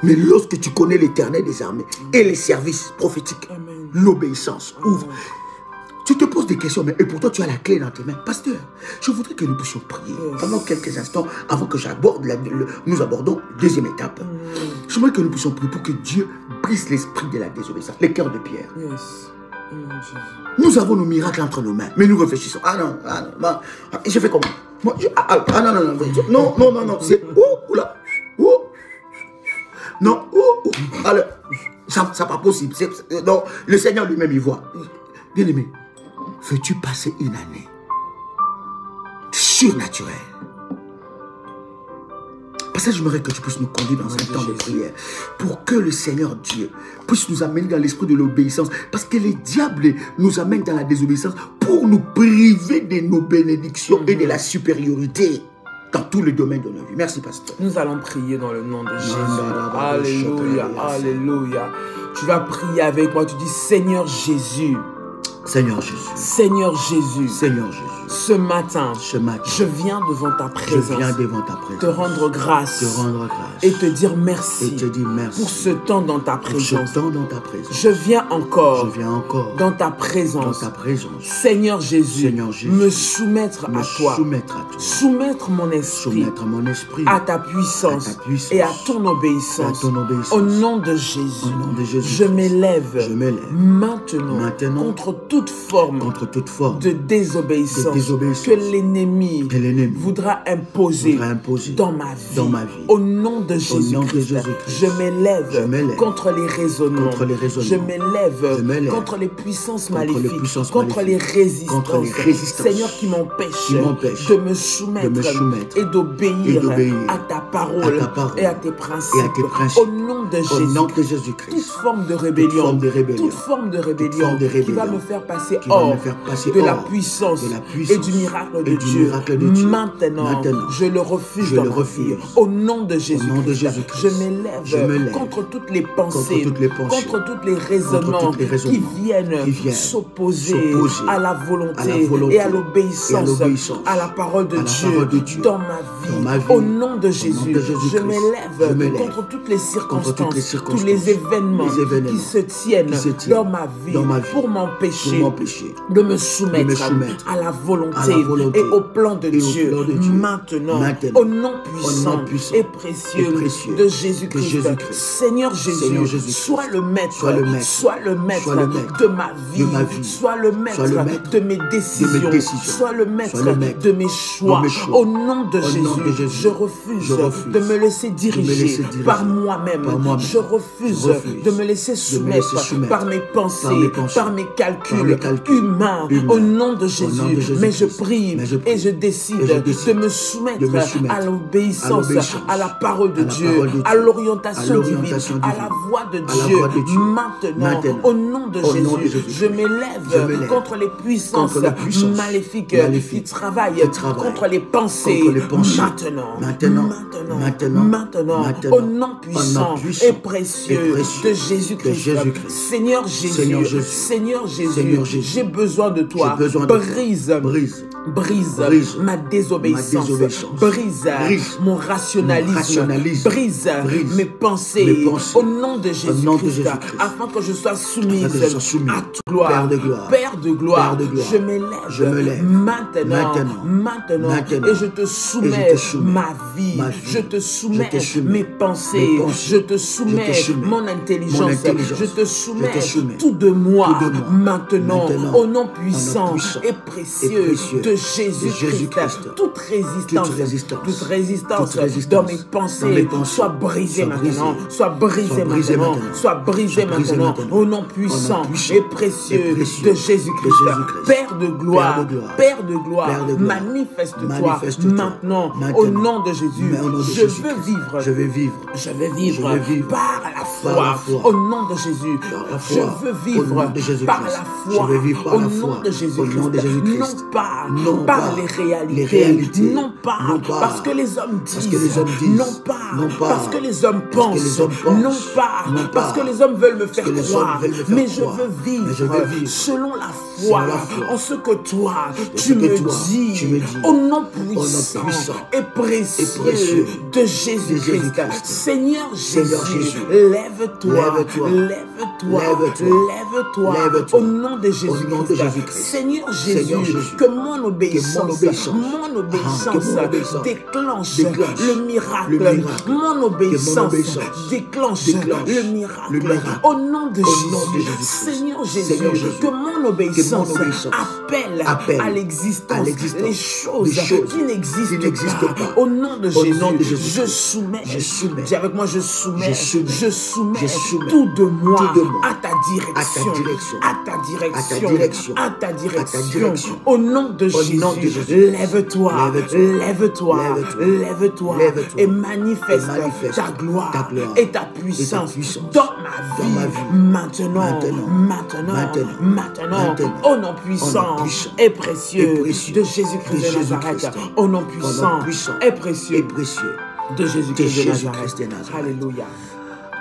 Mais lorsque tu connais l'Éternel des armées et les services prophétiques, l'obéissance ouvre. Tu te poses des questions, et pourtant tu as la clé dans tes mains. Pasteur, je voudrais que nous puissions prier pendant quelques instants avant que nous abordons la deuxième étape. Je voudrais que nous puissions prier pour que Dieu brise l'esprit de la désobéissance, les cœurs de pierre. Nous avons nos miracles entre nos mains, mais nous réfléchissons. Ah non, je fais comment? Non, c'est là. Non, alors, ça pas possible. Non, le Seigneur lui-même y voit. Bien aimé, veux-tu passer une année surnaturelle? Parce que j'aimerais que tu puisses nous conduire dans un temps de prière pour que le Seigneur Dieu puisse nous amener dans l'esprit de l'obéissance. Parce que les diables nous amènent dans la désobéissance pour nous priver de nos bénédictions et de la supériorité dans tous les domaines de notre vie. Merci, pasteur. Nous allons prier dans le nom de Jésus. Alléluia, alléluia. Tu vas prier avec moi. Tu dis, Seigneur Jésus. Seigneur Jésus. Seigneur Jésus. Seigneur Jésus. Ce matin, je viens devant ta présence. Te rendre grâce. Et te dire merci. Pour ce temps dans ta présence. Je viens encore. Dans ta présence. Seigneur Jésus. Me soumettre à toi. Soumettre mon esprit. À ta puissance. Et à ton obéissance. Au nom de Jésus. Je m'élève. Maintenant. Contre toute forme de désobéissance que l'ennemi voudra imposer dans ma vie. Au nom de Jésus-Christ, je m'élève contre les raisonnements. Je m'élève contre les puissances maléfiques, contre les résistances. Seigneur, qui m'empêche de me soumettre et d'obéir à ta parole et à tes principes. Au nom de Jésus-Christ, toute forme de rébellion, qui va me faire passer hors de la puissance et du miracle de Dieu. Maintenant, je le refuse dans ma vie. Au nom de Jésus-Christ, je m'élève contre toutes les pensées, contre tous les raisonnements qui viennent s'opposer à la volonté et à l'obéissance à la parole de Dieu dans ma vie. Au nom de Jésus, je m'élève contre toutes les circonstances, tous les événements qui se tiennent dans ma vie pour m'empêcher de me soumettre à la volonté et au plan de Dieu. Maintenant, au nom puissant et précieux de Jésus-Christ. Seigneur Jésus, sois le maître de ma vie, sois le maître de mes décisions, sois le maître de mes choix. Au nom de Jésus, je refuse de me laisser diriger par moi-même. Je refuse de me laisser soumettre par mes pensées, par mes calculs humains. Au nom de Jésus, mais je prie et je décide de me soumettre à l'obéissance, à la parole de Dieu, à l'orientation divine, à la voix de Dieu. Maintenant, au nom de Jésus, je m'élève contre les puissances maléfiques qui travaillent contre les pensées. Maintenant, au nom puissant et précieux de Jésus-Christ. Seigneur Jésus, j'ai besoin de toi. Brise ma désobéissance. Brise mon rationalisme. Brise mes pensées. Au nom de Jésus-Christ, afin que je sois soumise à toute gloire. Père de gloire, je m'élève maintenant et je te soumets ma vie. Je te soumets mes pensées. Je te soumets mon intelligence. Je te soumets tout de moi maintenant. Au nom puissant et précieux de Jésus-Christ. Toute résistance dans mes pensées soit brisée maintenant. Soit brisée maintenant. Soit brisée maintenant. Au nom puissant et précieux de Jésus-Christ. Père de gloire, manifeste-toi maintenant au nom de Jésus. Je veux vivre par la foi au nom de Jésus. Je veux vivre par la foi au nom de Jésus-Christ. Non pas par les réalités, non pas parce que les hommes disent, non pas parce que les hommes pensent, non pas parce que les hommes veulent me faire croire, mais je veux vivre selon la foi en ce que toi tu me dis au nom puissant et précieux de Jésus-Christ. Seigneur Jésus, lève-toi au nom de Jésus-Christ. Seigneur Jésus, que mon obéissance déclenche le miracle. Mon obéissance déclenche le miracle. Au nom de Jésus, Seigneur Jésus, que mon obéissance appelle à l'existence les choses qui n'existent pas. Au nom de Jésus, je soumets. Dis avec moi, je soumets tout de moi à ta direction. Au nom de Jésus, lève-toi et manifeste ta gloire et ta puissance dans ma vie maintenant, au nom puissant et précieux de Jésus-Christ de Nazareth, au nom puissant et précieux de Jésus-Christ de Nazareth. Alléluia.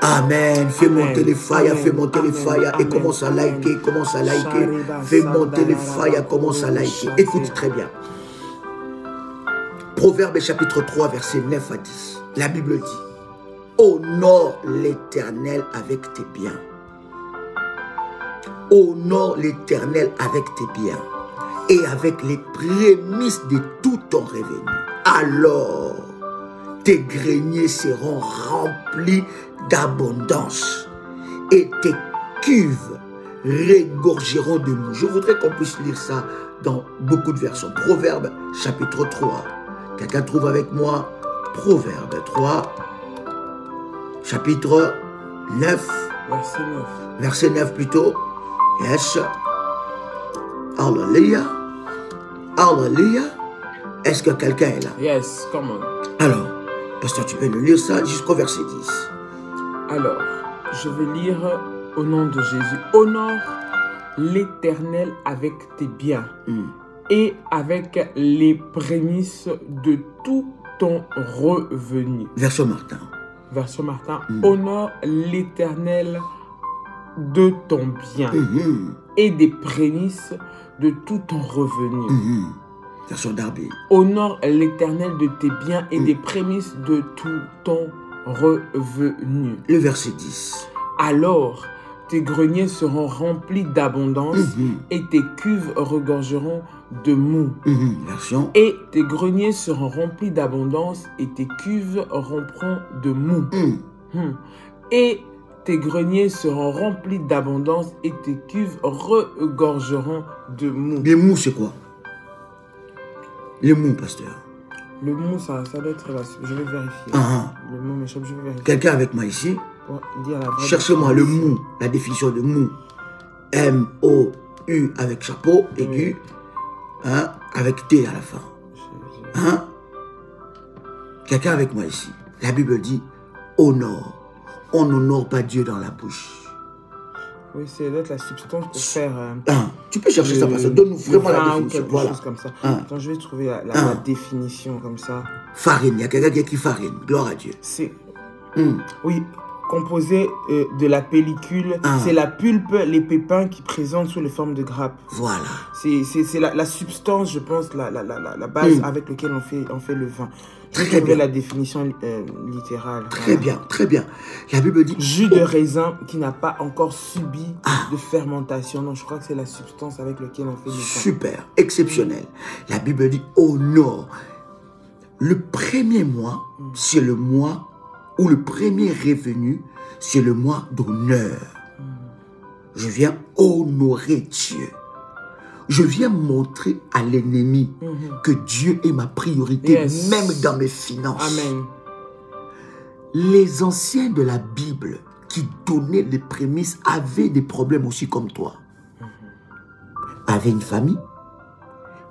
Amen. Fais monter les failles, fais monter les failles et commence à liker, Fais monter les failles, commence à liker. Écoute très bien. Proverbe chapitre 3, verset 9 à 10. La Bible dit: honore l'Éternel avec tes biens. Honore l'Éternel avec tes biens et avec les prémices de tout ton revenu. Alors, tes greniers seront remplis d'abondance et tes cuves regorgeront de mou. Je voudrais qu'on puisse lire ça dans beaucoup de versions. Proverbe chapitre 3. Quelqu'un trouve avec moi Proverbe 3, chapitre 9. Verset 9 plutôt. Yes. Alléluia. Alléluia. Est-ce que quelqu'un est là? Yes, come on. Alors, pasteur, tu peux nous lire ça jusqu'au verset 10. Alors, je vais lire au nom de Jésus. Honore l'Éternel avec tes biens et avec les prémices de tout ton revenu. Version Martin. Honore l'Éternel de ton bien et des prémices de tout ton revenu. Version Darby. Honore l'Éternel de tes biens et des prémices de tout ton revenu. Le verset 10. Alors, tes greniers seront remplis d'abondance et tes cuves regorgeront de mou. Version. Et tes greniers seront remplis d'abondance et tes cuves rompront de mou. Et tes greniers seront remplis d'abondance et tes cuves regorgeront de mou. Les mous, c'est quoi? Les mous, pasteur. Le mot, ça doit être là. Je vais vérifier. Le mot m'échappe, je vais vérifier. Quelqu'un avec moi ici? Cherchez-moi le mou, la définition de mou. M-O-U avec chapeau, aigu, avec T à la fin. Quelqu'un avec moi ici? La Bible dit honore. On n'honore pas Dieu dans la bouche. Oui, c'est d'être la substance pour faire... tu peux chercher ça, parce que donne-nous vraiment la définition. Quelque chose comme ça. Attends, je vais trouver la définition comme ça. Farine, il y a quelqu'un qui écrit farine. Gloire à Dieu. C'est... Oui, composé de la pellicule. C'est la pulpe, les pépins qui présentent sous les formes de grappes. Voilà. C'est la substance, je pense, la base avec laquelle on fait le vin. Très bien. La définition littérale. Très bien, très bien. La Bible dit... Jus de raisin qui n'a pas encore subi de fermentation. Non, je crois que c'est la substance avec laquelle on fait le vin. Super, exceptionnel. La Bible dit honore. Le premier mois, c'est le mois où le premier revenu, c'est le mois d'honneur. Je viens honorer Dieu. Je viens montrer à l'ennemi que Dieu est ma priorité, même dans mes finances. Amen. Les anciens de la Bible qui donnaient les prémices avaient des problèmes aussi comme toi. Avaient une famille,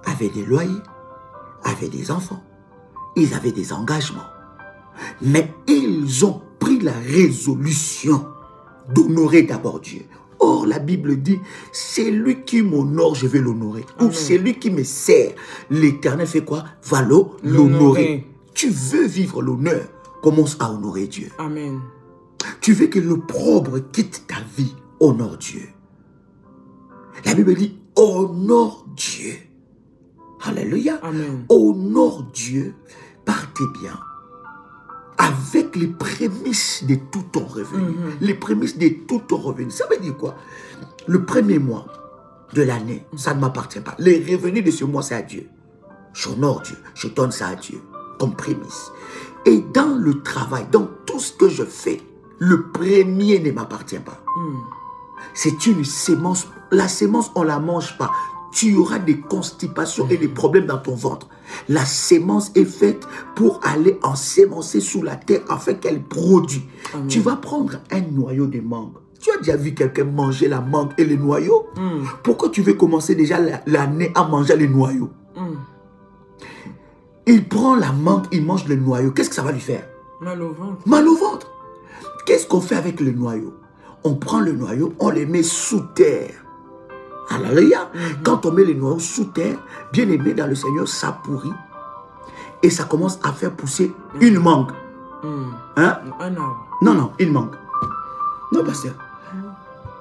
avaient des loyers, avaient des enfants, ils avaient des engagements. Mais ils ont pris la résolution d'honorer d'abord Dieu. Or, la Bible dit, c'est lui qui m'honore, je vais l'honorer. Ou c'est lui qui me sert. L'Éternel fait quoi? Va l'honorer. Tu veux vivre l'honneur, commence à honorer Dieu. Amen. Tu veux que l'opprobre quitte ta vie, honore Dieu. La Bible dit, honore Dieu. Alléluia. Amen. Honore Dieu par tes biens. Avec les prémices de tout ton revenu. Les prémices de tout ton revenu. Ça veut dire quoi? Le premier mois de l'année, ça ne m'appartient pas. Les revenus de ce mois, c'est à Dieu. J'honore Dieu. Je donne ça à Dieu comme prémisse. Et dans le travail, dans tout ce que je fais, le premier ne m'appartient pas. C'est une sémence. La sémence, on ne la mange pas. Tu auras des constipations et des problèmes dans ton ventre. La sémence est faite pour aller ensémencer sous la terre afin qu'elle produise. Tu vas prendre un noyau de mangue. Tu as déjà vu quelqu'un manger la mangue et les noyaux? Pourquoi tu veux commencer déjà l'année à manger les noyaux? Il prend la mangue, il mange le noyau. Qu'est-ce que ça va lui faire? Mal au ventre. Mal au ventre. Qu'est-ce qu'on fait avec le noyau? On prend le noyau, on les met sous terre. Alléluia. Quand on met les noyaux sous terre, bien aimé dans le Seigneur, ça pourrit. Et ça commence à faire pousser une mangue. Hein? Un arbre. Non, une mangue. Non, pasteur.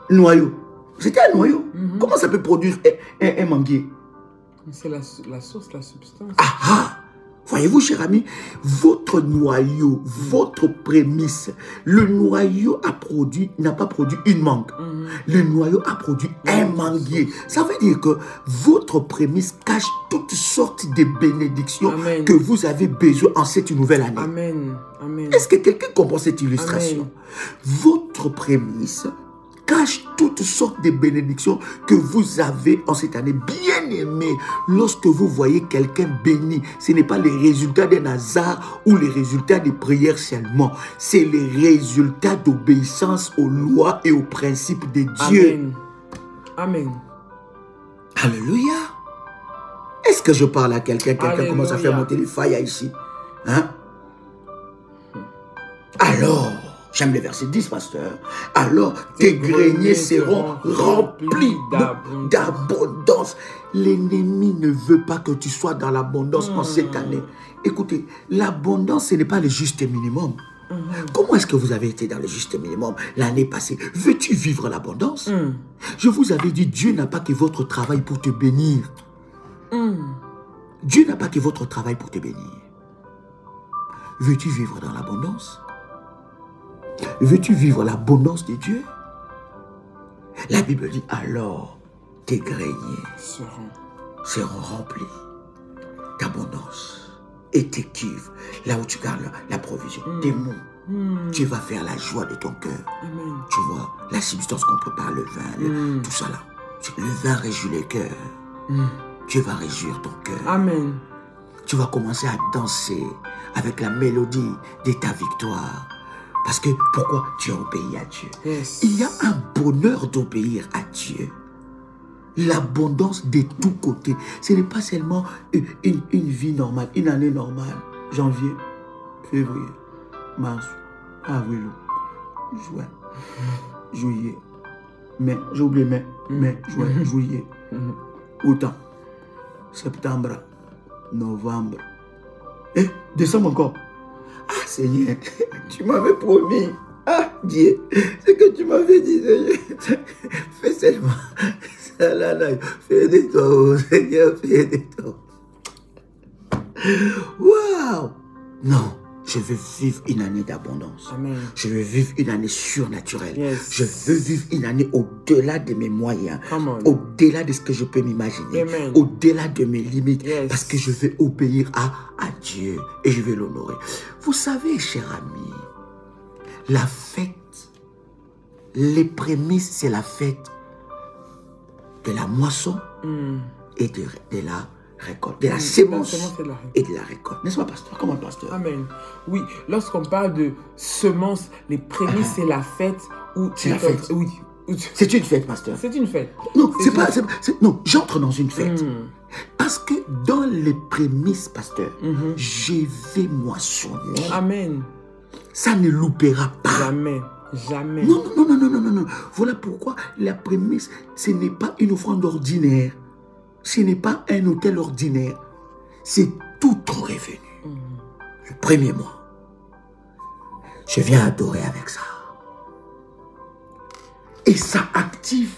Noyau. C'était un noyau. Comment ça peut produire un manguier? C'est la source, la substance. Voyez-vous, cher ami, votre noyau, votre prémisse, le noyau n'a pas produit une mangue. Le noyau a produit un manguier. Ça veut dire que votre prémisse cache toutes sortes de bénédictions que vous avez besoin en cette nouvelle année. Amen. Est-ce que quelqu'un comprend cette illustration? Votre prémisse cache toutes sortes de bénédictions que vous avez en cette année. Bien aimé, lorsque vous voyez quelqu'un béni, ce n'est pas les résultats d'un hasard ou les résultats des prières seulement. C'est les résultats d'obéissance aux lois et aux principes de Dieu. Amen. Alléluia. Est-ce que je parle à quelqu'un? Quelqu'un commence à faire monter les failles ici. Hein? Alors, j'aime le verset 10, pasteur. Alors, tes greniers seront remplis d'abondance. L'ennemi ne veut pas que tu sois dans l'abondance en cette année. Écoutez, l'abondance, ce n'est pas le juste minimum. Comment est-ce que vous avez été dans le juste minimum l'année passée? Veux-tu vivre l'abondance? Je vous avais dit, Dieu n'a pas que votre travail pour te bénir. Dieu n'a pas que votre travail pour te bénir. Veux-tu vivre dans l'abondance? Veux-tu vivre l'abondance de Dieu? La Bible dit, alors tes greniers seront remplis d'abondance. Et tes cuves, là où tu gardes la provision, tes mots, tu vas faire la joie de ton cœur. Tu vois, la substance qu'on prépare, le vin, tout ça là. Le vin réjouit le cœur. Tu vas réjouir ton cœur. Amen. Tu vas commencer à danser avec la mélodie de ta victoire. Parce que, pourquoi? Tu as obéi à Dieu. Il y a un bonheur d'obéir à Dieu. L'abondance de tous côtés. Ce n'est pas seulement une vie normale, une année normale. Janvier, février, mars, avril, juin, juillet, mai, j'ai oublié mai, juin, juillet, août, septembre, novembre, et décembre encore. Ah Seigneur, tu m'avais promis. Ah Dieu, ce que tu m'avais dit, Seigneur. Fais seulement ça là, fais de toi, Seigneur, fais de toi. Waouh! Non, je veux vivre une année d'abondance. Je veux vivre une année surnaturelle. Je veux vivre une année au-delà de mes moyens, au-delà de ce que je peux m'imaginer, au-delà de mes limites, parce que je veux obéir à Dieu et je vais l'honorer. Vous savez, cher ami, la fête, les prémices, c'est la fête de la moisson et de la récolte, de la sémence et de la récolte. N'est-ce pas, pasteur? Comment, pasteur? Amen. Oui, lorsqu'on parle de semence, les prémices, c'est la fête. C'est la fête. Oui. C'est une fête, pasteur. C'est une fête. Non, non, j'entre dans une fête. Parce que dans les prémices, pasteur, je vais moissonner. Amen. Ça ne loupera pas. Jamais. Jamais. Non, non, non, non, non, non, non. Voilà pourquoi la prémisse, ce n'est pas une offrande ordinaire. Ce n'est pas un hôtel ordinaire. C'est tout ton revenu. Le premier mois. Je viens adorer avec ça. Et ça active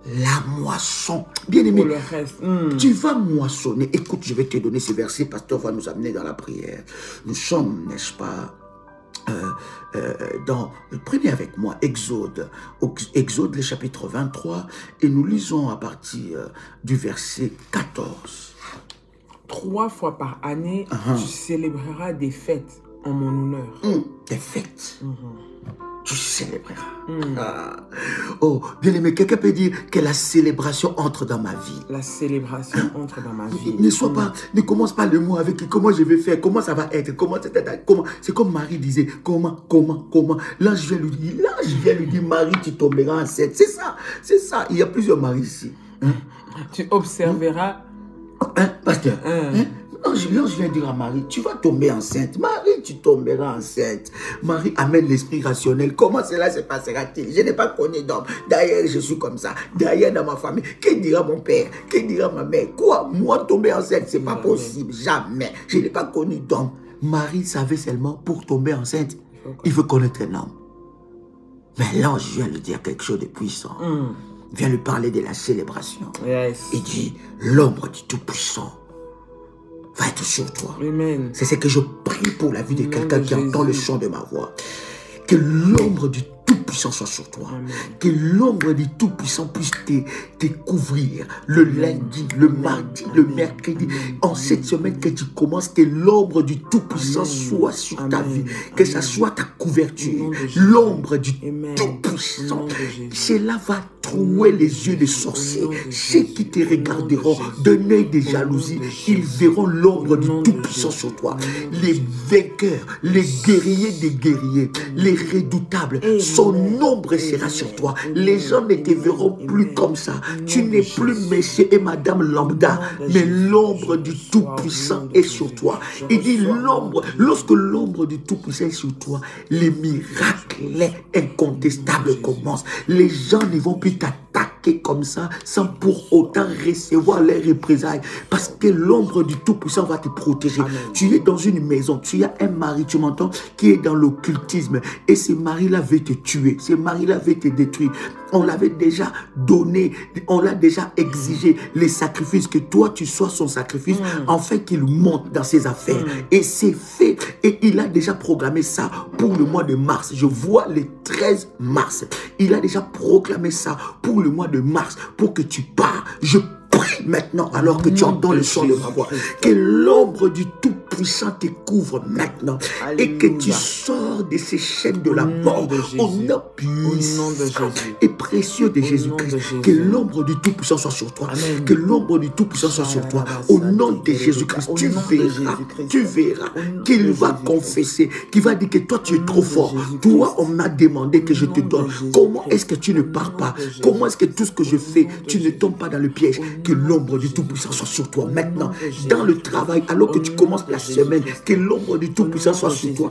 la moisson. Bien aimé, tu vas moissonner. Écoute, je vais te donner ce verset. Pasteur va nous amener dans la prière. Nous sommes, n'est-ce pas, prenez avec moi Exode, le chapitre 23, et nous lisons à partir du verset 14. 3 fois par année, tu célébreras des fêtes en mon honneur. Des fêtes. Tu célébreras. Oh, bien aimé, quelqu'un peut dire que la célébration entre dans ma vie. La célébration entre dans ma vie. Ne commence pas le mot avec comment je vais faire, comment ça va être, comment. C'est comme Marie disait, comment. L'ange vient lui dire, Marie, tu tomberas enceinte. C'est ça. Il y a plusieurs maris ici. Tu observeras. Pasteur. L'ange vient dire à Marie, tu vas tomber enceinte. Marie, tu tomberas enceinte. Marie amène l'esprit rationnel. Comment cela se passera-t-il? Je n'ai pas connu d'homme. D'ailleurs, je suis comme ça. D'ailleurs, dans ma famille, que dira mon père? Que dira ma mère? Quoi? Moi, tomber enceinte, c'est pas possible. Jamais. Je n'ai pas connu d'homme. Marie savait seulement pour tomber enceinte, il veut connaître un homme. Mais l'ange vient lui dire quelque chose de puissant. Vient lui parler de la célébration. Il dit, l'ombre du Tout-Puissant va être sur toi. C'est ce que je prie pour la vie de quelqu'un qui entend le son de ma voix. Que l'ombre du Tout-Puissant soit sur toi. Que l'ombre du Tout-Puissant puisse te couvrir le lundi, le mardi, le mercredi. En cette semaine que tu commences, que l'ombre du Tout-Puissant soit sur ta vie. Que ça soit ta couverture. L'ombre du Tout-Puissant. Cela va trouer les yeux des sorciers. Ceux qui te regarderont d'un œil de jalousie, ils verront l'ombre du Tout-Puissant sur toi. Les vainqueurs, les guerriers des guerriers, les redoutables, son ombre sera sur toi. Les gens ne te verront plus comme ça. Tu n'es plus monsieur et madame lambda, mais l'ombre du Tout-Puissant est sur toi. Il dit l'ombre, lorsque l'ombre du Tout-Puissant est sur toi, les miracles incontestables commencent. Les gens ne vont plus t'attaquer comme ça sans pour autant recevoir les représailles, parce que l'ombre du Tout-Puissant va te protéger. Tu es dans une maison, tu as un mari, tu m'entends, qui est dans l'occultisme, et ce mari-là veut te tuer, ce mari-là veut te détruire. On l'avait déjà donné, on l'a déjà exigé les sacrifices, que toi tu sois son sacrifice, afin qu'il monte dans ses affaires. Et c'est fait, et il a déjà programmé ça pour le mois de mars. Je vois le 13 mars. Il a déjà proclamé ça pour le mois de mars, pour que tu pars. Je prie maintenant, alors que tu entends le son de ma voix, que l'ombre du Tout-Puissant te couvre maintenant. Alléluia. Et que tu sors de ces chaînes de la mort au nom puissant et précieux de Jésus-Christ. Que l'ombre du Tout-Puissant soit sur toi. Amen. Que l'ombre du Tout-Puissant soit sur toi. Au nom de Jésus-Christ, tu verras qu'il va confesser, qu'il va dire que toi tu es trop fort. Toi, on m'a demandé que je te donne. Comment est-ce que tu ne pars pas? Comment est-ce que tout ce que je fais, tu ne tombes pas dans le piège? Que l'ombre du Tout-Puissant soit sur toi maintenant. Dans le travail, alors que tu commences la semaine, que l'ombre du Tout-Puissant soit sur toi.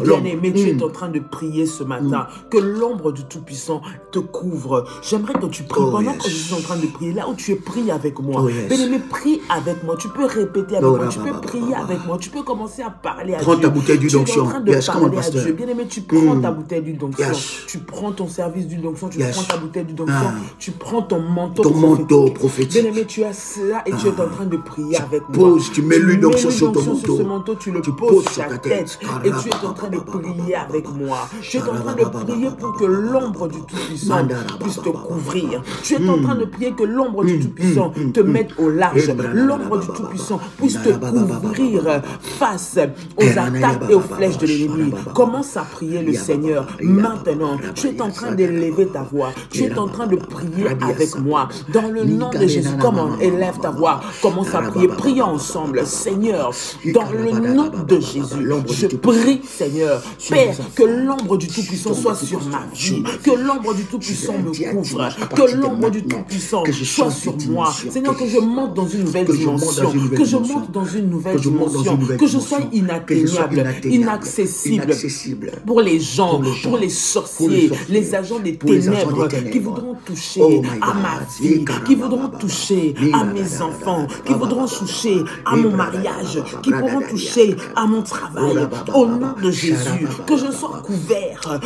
Bien-aimé, tu es en train de prier ce matin. Que l'ombre du Tout-Puissant te couvre. J'aimerais que tu pries pendant que je suis en train de prier. Là où tu es, prie avec moi. Bien-aimé, prie avec moi. Tu peux répéter avec moi. Tu peux prier avec moi. Tu peux commencer à parler à Dieu. Prends ta bouteille d'huile d'onction. Bien-aimé, tu prends ta bouteille d'huile d'onction. Tu prends ton service d'huile d'onction. Tu prends ta bouteille d'huile d'onction. tu prends ton manteau Ton manteau prophétique. prophétique. Bien-aimé, tu as cela et tu es en train de prier avec moi. Pose, tu mets l'huile d'onction sur ton sur manteau. ce manteau, tu le Tu poses poses sur ta tête et tu es en train de prier avec moi. Tu es en train de prier pour que l'ombre du Tout-Puissant puisse te couvrir. Tu es en train de prier que l'ombre du Tout-Puissant te mette au large. L'ombre du Tout-Puissant puisse te couvrir face aux attaques et aux flèches de l'ennemi. Commence à prier le Seigneur maintenant. Tu es en train d'élever ta voix. Tu es en train de prier avec moi. Dans le nom de Jésus, comment élève ta voix. Commence à prier. Prions ensemble. Seigneur, dans le nom de Jésus, je prie, Seigneur, Père, que l'ombre du Tout-Puissant soit sur ma vie. Que l'ombre du Tout-Puissant me couvre. Que l'ombre du Tout-Puissant soit sur moi. Seigneur, que je monte dans une nouvelle dimension. Que je monte dans une nouvelle dimension. Que je sois inatteignable, inaccessible pour les gens, pour les sorciers, les agents des ténèbres qui voudront toucher à ma vie, qui voudront toucher à mes enfants, qui voudront toucher à mon mariage, qui pourront toucher à mon travail. Au nom de Jésus, que je sois couvert,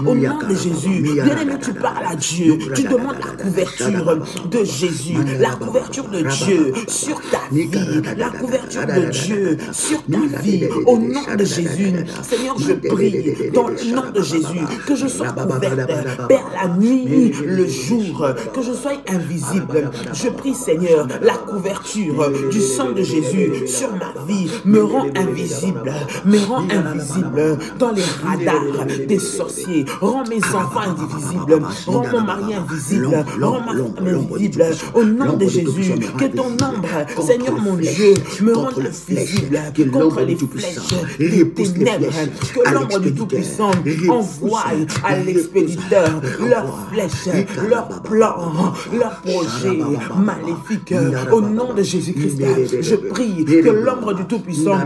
au nom de Jésus. Bien-aimé, tu parles à Dieu, tu demandes la couverture de Jésus, la couverture de Dieu sur ta vie, la couverture de Dieu sur ta vie. Au nom de Jésus, Seigneur, je prie dans le nom de Jésus que je sois couverte, Père, la nuit, le jour, que je sois invisible. Je prie, Seigneur, la couverture du sang de Jésus sur ma vie me rend invisible dans les radars des sorciers. Rends mes enfants invisibles, rends mon mari invisible, rends ma femme invisible. Au nom de Jésus, que ton ombre, Seigneur mon Dieu, me rende invisible contre les flèches des ténèbres. Que l'ombre du Tout-Puissant envoie à l'expéditeur leurs flèches, leurs plans, leurs projets maléfiques. Au nom de Jésus-Christ, je prie que l'ombre du Tout-Puissant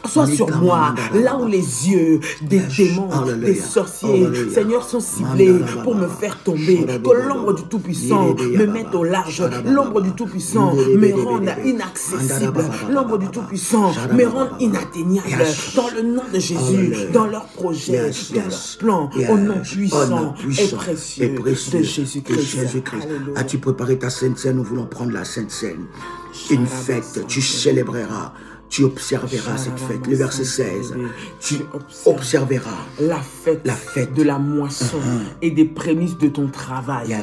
soit sur moi, là où les yeux des démons, des sorciers, Seigneur, sont ciblés pour me faire tomber. Que l'ombre du Tout-Puissant me mette au large. L'ombre du Tout-Puissant me rende inaccessible. L'ombre du Tout-Puissant me rende inatteignable. Dans le nom de Jésus, dans leurs projets, dans leurs plans, au nom puissant et précieux de Jésus-Christ. As-tu préparé ta Sainte Seine? Nous voulons prendre la Sainte Seine. Une fête, tu célébreras. Tu observeras cette fête. Le verset 16. Tu observeras la fête de la moisson et des prémices de ton travail.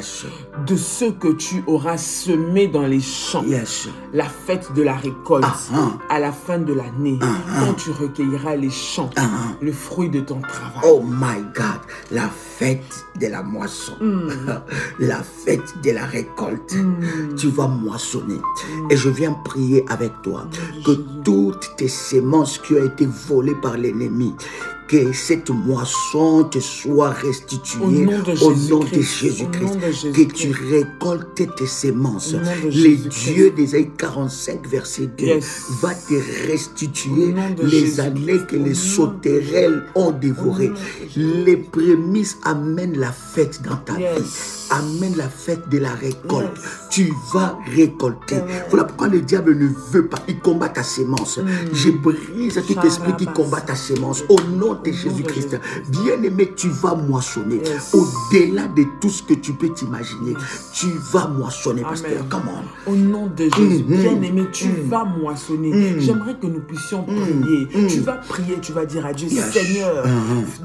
De ce que tu auras semé dans les champs. La fête de la récolte à la fin de l'année. Quand tu recueilleras les champs, le fruit de ton travail. Oh my God. La fête de la moisson. La fête de la récolte. Tu vas moissonner. Et je viens prier avec toi que toutes tes sémences qui ont été volées par l'ennemi, que cette moisson te soit restituée au nom de Jésus-Christ. Que tu récoltes tes sémences. Les dieux d'Ésaïe 45, verset 2 va te restituer les années que les sauterelles ont dévorées. Les prémices amènent la fête dans ta vie. Amène la fête de la récolte. Tu vas récolter. Voilà pourquoi le diable ne veut pas. Il combat ta sémence. Je brise tout esprit qui combat ta sémence. Au nom de Jésus-Christ. Bien-aimé, tu vas moissonner. Au-delà de tout ce que tu peux t'imaginer. Tu vas moissonner, pasteur. Come on. Au nom de Jésus, bien-aimé, tu vas moissonner. J'aimerais que nous puissions prier. Tu vas prier, tu vas dire à Dieu, Seigneur,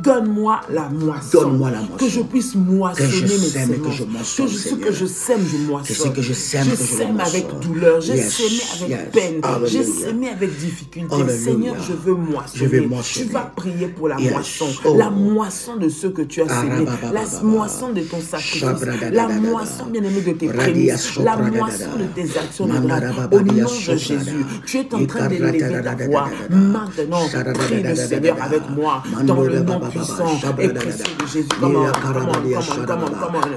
donne-moi la moisson. Donne-moi la moisson. Que je puisse moissonner mes sémences. Que ce que je sème, je moissonne. Je sème avec douleur, j'ai sémé avec peine, j'ai sémé avec difficulté. Seigneur, je veux moissonner. Tu vas prier pour la moisson, la moisson de ce que tu as sémé, la moisson de ton sacrifice, la moisson, bien-aimé, de tes prémices, la moisson de tes actions de grâce. Au nom de Jésus, tu es en train d'élever ta voix. Maintenant, prie le Seigneur avec moi, dans le nom puissant et précieux de Jésus. Comment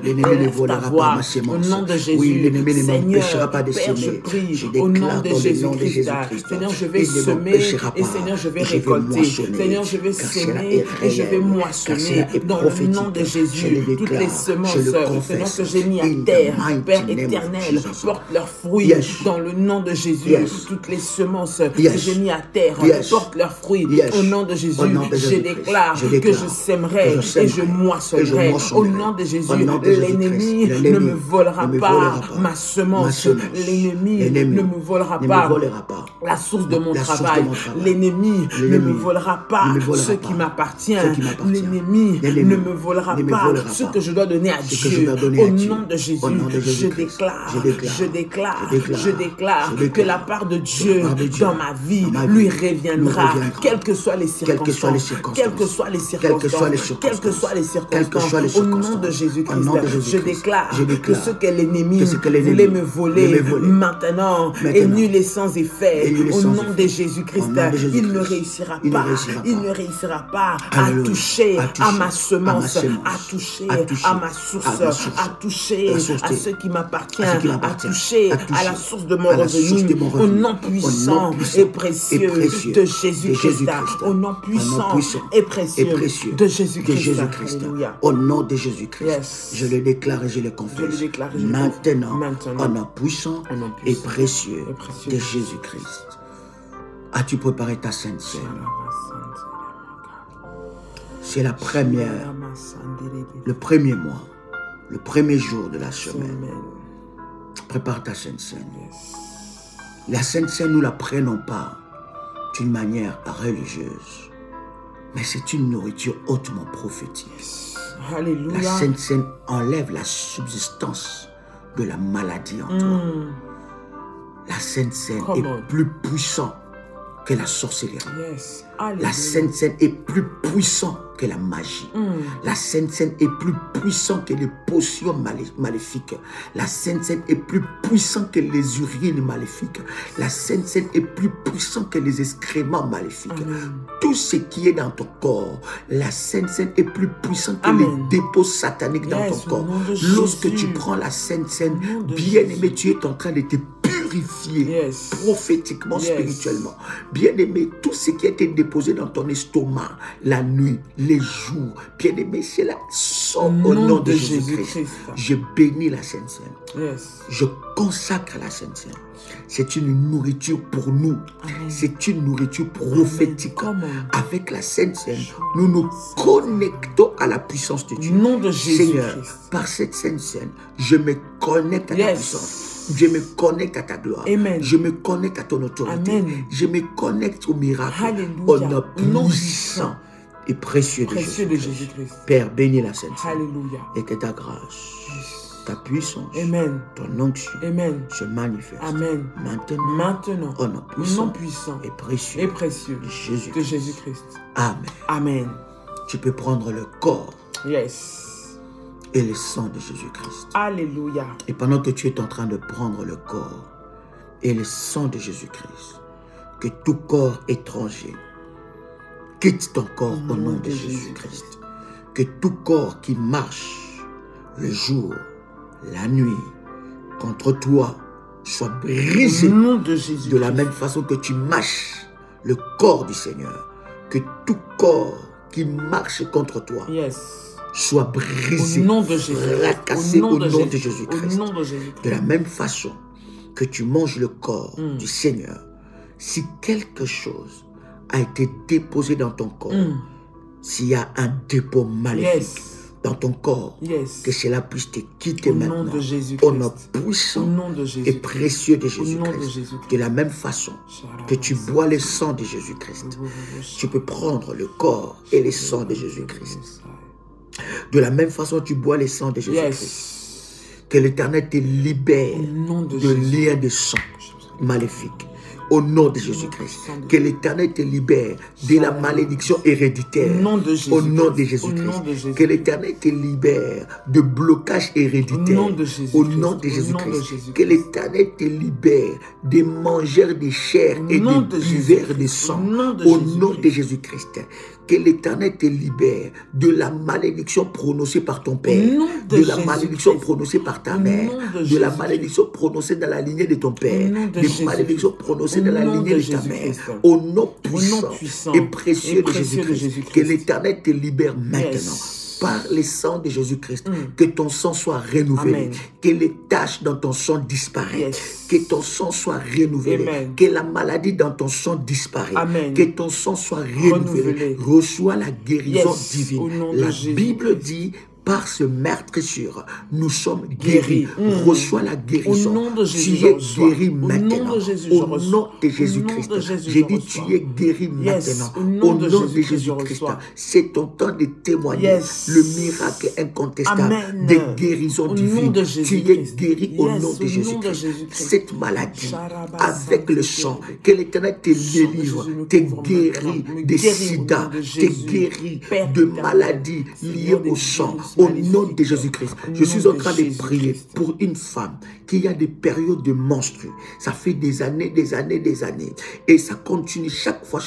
l'ennemi ne volera pas ma sémence. Au nom de Jésus, oui, l'ennemi ne m'empêchera pas de Père, je semer. prie au nom de Jésus-Christ. Seigneur, je vais semer et Seigneur, je vais récolter. Seigneur, je vais s'aimer et je vais moissonner dans le nom de Jésus. Toutes les semences que j'ai mis à terre, Père éternel, portent leurs fruits dans le nom de Jésus. Toutes les semences que j'ai mis à terre portent leurs fruits au nom de Jésus. Je déclare que je sèmerai et je moissonnerai au nom de Jésus. L'ennemi ne me volera pas ma semence. L'ennemi ne me volera pas la source de mon travail. L'ennemi ne me volera pas ce qui m'appartient. L'ennemi ne me volera pas ce que je dois donner à Dieu. Au nom de Jésus, je déclare que la part de Dieu dans ma vie lui reviendra, quelles que soient les circonstances. Quelles que soient les circonstances. Au nom de Jésus-Christ, je déclare que ce que l'ennemi voulait me voler maintenant est nul et sans effet. Au nom de Jésus-Christ, il ne réussira pas. Il ne réussira pas à toucher à ma semence, à toucher à ma source, à toucher à ce qui m'appartient, à toucher à la source de mon revenu. Au nom puissant et précieux de Jésus-Christ. Au nom puissant et précieux de Jésus-Christ. Au nom de Jésus-Christ, je le déclare et je le confesse. Maintenant, au nom puissant et précieux de Jésus-Christ. As-tu préparé ta sainte scène? C'est la première, le premier mois, le premier jour de la semaine. Prépare ta sainte scène. La sainte scène, nous la prenons pas d'une manière religieuse, mais c'est une nourriture hautement prophétique. Alléluia. La sainte scène enlève la subsistance de la maladie en toi. La sainte scène est plus puissante que la sorcellerie. La Sainte Seine est plus puissante que la magie. La Sainte Seine est plus puissante que les potions maléfiques. La Sainte Seine est plus puissante que les urines maléfiques. La Sainte Seine est plus puissante que les excréments maléfiques. Tout ce qui est dans ton corps, la Sainte Seine est plus puissante que les dépôts sataniques dans ton corps. Lorsque tu prends la Sainte Seine, bien-aimé, tu es en train de te purifier prophétiquement, spirituellement. Bien-aimé, tout ce qui a été déposé dans ton estomac, la nuit, les jours, bien-aimé, cela sort au nom de Jésus-Christ. Je bénis la Sainte Seine. Je consacre la Sainte Seine. C'est une nourriture pour nous. C'est une nourriture prophétique. Avec la Sainte Seine, nous nous connectons à la puissance de Dieu. Nom de Jésus. Seigneur, par cette Sainte Seine, je me connecte à ta puissance. Je me connecte à ta gloire. Amen. Je me connecte à ton autorité. Amen. Je me connecte au miracle. Alléluia. Au nom puissant et précieux de Jésus-Christ. Père, bénis la Sainte Seine. Alléluia. Et que ta grâce, ta puissance, Amen. ton onction se manifeste. Amen. Maintenant, au nom puissant et précieux de Jésus-Christ. Amen. Amen. Tu peux prendre le corps. Yes. Et le sang de Jésus-Christ. Alléluia. Et pendant que tu es en train de prendre le corps et le sang de Jésus-Christ, que tout corps étranger quitte ton corps au nom de Jésus-Christ. Que tout corps qui marche le jour, la nuit, contre toi, soit brisé au nom de Jésus. De la même façon que tu mâches le corps du Seigneur. Que tout corps qui marche contre toi soit brisé, au nom de Jésus. Racassé au nom de Jésus-Christ. De la même façon que tu manges le corps du Seigneur, si quelque chose a été déposé dans ton corps, s'il y a un dépôt maléfique dans ton corps, que cela puisse te quitter maintenant, au nom puissant et précieux de Jésus-Christ. De la même façon que tu bois le sang de Jésus-Christ, tu peux prendre le corps et le sang de Jésus-Christ. De la même façon, tu bois le sang de Jésus-Christ. Que l'Éternel te libère de liens de sang maléfiques. Au nom de Jésus-Christ. Que l'Éternel te libère de la malédiction héréditaire. Au nom de Jésus-Christ. Que l'Éternel te libère de blocage héréditaire. Au nom de Jésus-Christ. Que l'Éternel te libère des mangeurs de chair et des buveurs de sang. Au nom de Jésus-Christ. Que l'Éternel te libère de la malédiction prononcée par ton père, de la malédiction prononcée par ta mère, de la malédiction prononcée dans la lignée de ton père, de malédiction prononcée dans la lignée de ta mère. Au nom puissant et précieux de Jésus-Christ, que l'Éternel te libère maintenant. Par les sangs de Jésus-Christ, que ton sang soit renouvelé, Amen. Que les taches dans ton sang disparaissent, que ton sang soit renouvelé, Amen. Que la maladie dans ton sang disparaisse, Amen. Que ton sang soit renouvelé. Reçois la guérison divine. La Bible dit, par ce meurtrissure, nous sommes guéris. Reçois la guérison. Au nom de Jésus, tu es guéri maintenant. Au nom de Jésus-Christ. J'ai dit, tu es guéri maintenant. Au nom de Jésus-Christ. C'est ton temps de témoigner le miracle incontestable Amen. de guérison divine. Tu es guéri au nom de Jésus-Christ. Cette maladie, avec le sang, que l'Éternel te délivre, te guérit de sida, te guérit de maladies liées au sang. Au nom de Jésus-Christ, je suis en train de prier pour une femme qui a des périodes de menstrues. Ça fait des années. Et ça continue chaque fois.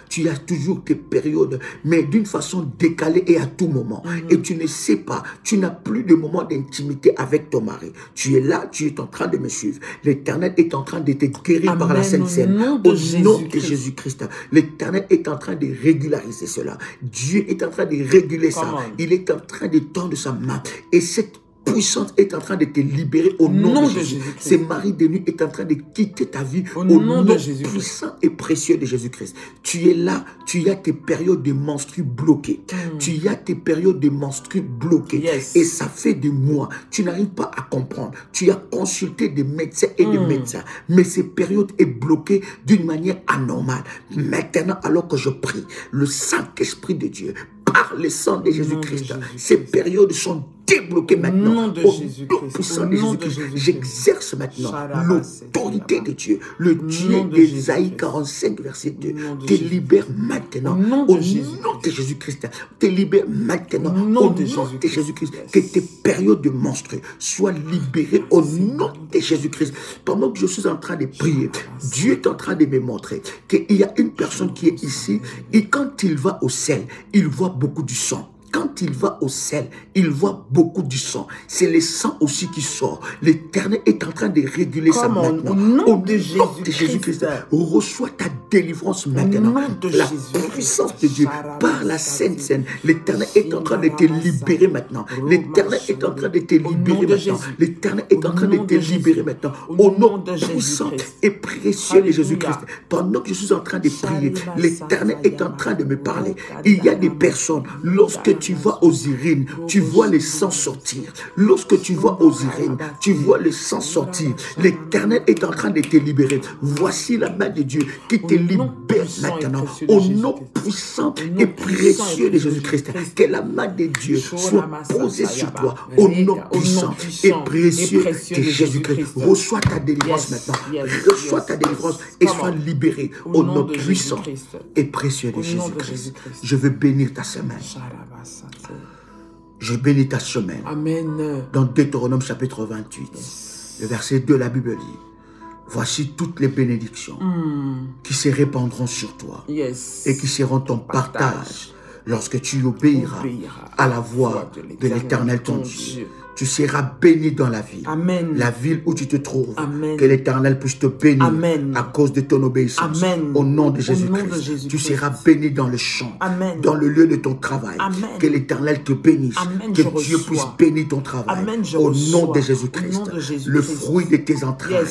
Tu as toujours tes périodes, mais d'une façon décalée et à tout moment. Et tu ne sais pas, tu n'as plus de moment d'intimité avec ton mari. Tu es là, tu es en train de me suivre. L'Éternel est en train de te guérir Amen. Par la Sainte Seine. Au nom de Jésus-Christ. L'Éternel est en train de régulariser cela. Dieu est en train de réguler ça. Il est en train de tendre sa main. Et cette puissance est en train de te libérer au nom de Jésus. Ce mari de nuit est en train de quitter ta vie au nom de Jésus puissant et précieux de Jésus-Christ. Tu es là, tu as tes périodes de menstrues bloquées. Tu as tes périodes de menstrues bloquées. Et ça fait des mois. Tu n'arrives pas à comprendre. Tu as consulté des médecins et des médecins. Mais ces périodes est bloquée d'une manière anormale. Maintenant, alors que je prie, le Saint-Esprit de Dieu, par le sang de Jésus-Christ, ces périodes sont débloquées maintenant. Au nom puissant de Jésus-Christ, j'exerce maintenant l'autorité de Dieu. Le Dieu d'Ésaïe 45, verset 2, te libère maintenant. Au nom de Jésus-Christ, te libère maintenant. Au nom de Jésus-Christ, que tes périodes de menstrues soient libérées au nom de Jésus-Christ. Pendant que je suis en train de prier, Dieu est en train de me montrer qu'il y a une personne qui est ici et quand il va au sel, il voit beaucoup du sang. Quand il va au sel, il voit beaucoup du sang. C'est le sang aussi qui sort. L'Éternel est en train de réguler ça maintenant. Au nom de Jésus-Christ, reçois ta délivrance maintenant. La puissance de Dieu par la Sainte Seine. L'Éternel est en train de te libérer maintenant. L'Éternel est en train de te libérer maintenant. L'Éternel est en train de te libérer maintenant. Au nom puissant et précieux de Jésus-Christ. Pendant que je suis en train de prier, l'Éternel est en train de me parler. Il y a des personnes, lorsque tu vas aux urines, tu vois le sang sortir. Lorsque tu vas aux urines, tu vois le sang sortir. L'Éternel est en train de te libérer. Voici la main de Dieu qui te libère maintenant. Au nom puissant et précieux de Jésus-Christ, que la main de Dieu soit posée sur toi. Au nom puissant et précieux de Jésus-Christ. Reçois ta délivrance maintenant. Reçois ta délivrance et sois libéré. Au nom puissant et précieux de Jésus-Christ. Je veux bénir ta semaine. Je bénis ta semaine. Amen. Dans Deutéronome chapitre 28, le verset 2, la Bible dit, voici toutes les bénédictions qui se répandront sur toi et qui seront ton partage lorsque tu obéiras à la voix de l'Éternel ton Dieu. Tu seras béni dans la ville. Amen. La ville où tu te trouves. Amen. Que l'Éternel puisse te bénir. Amen. À cause de ton obéissance. Amen. Au nom de Jésus-Christ. Tu seras béni dans le champ. Amen. Dans le lieu de ton travail. Amen. Que l'Éternel te bénisse. Amen. Que Dieu puisse bénir ton travail. Amen. Au nom de Jésus-Christ. Le fruit de tes entrailles.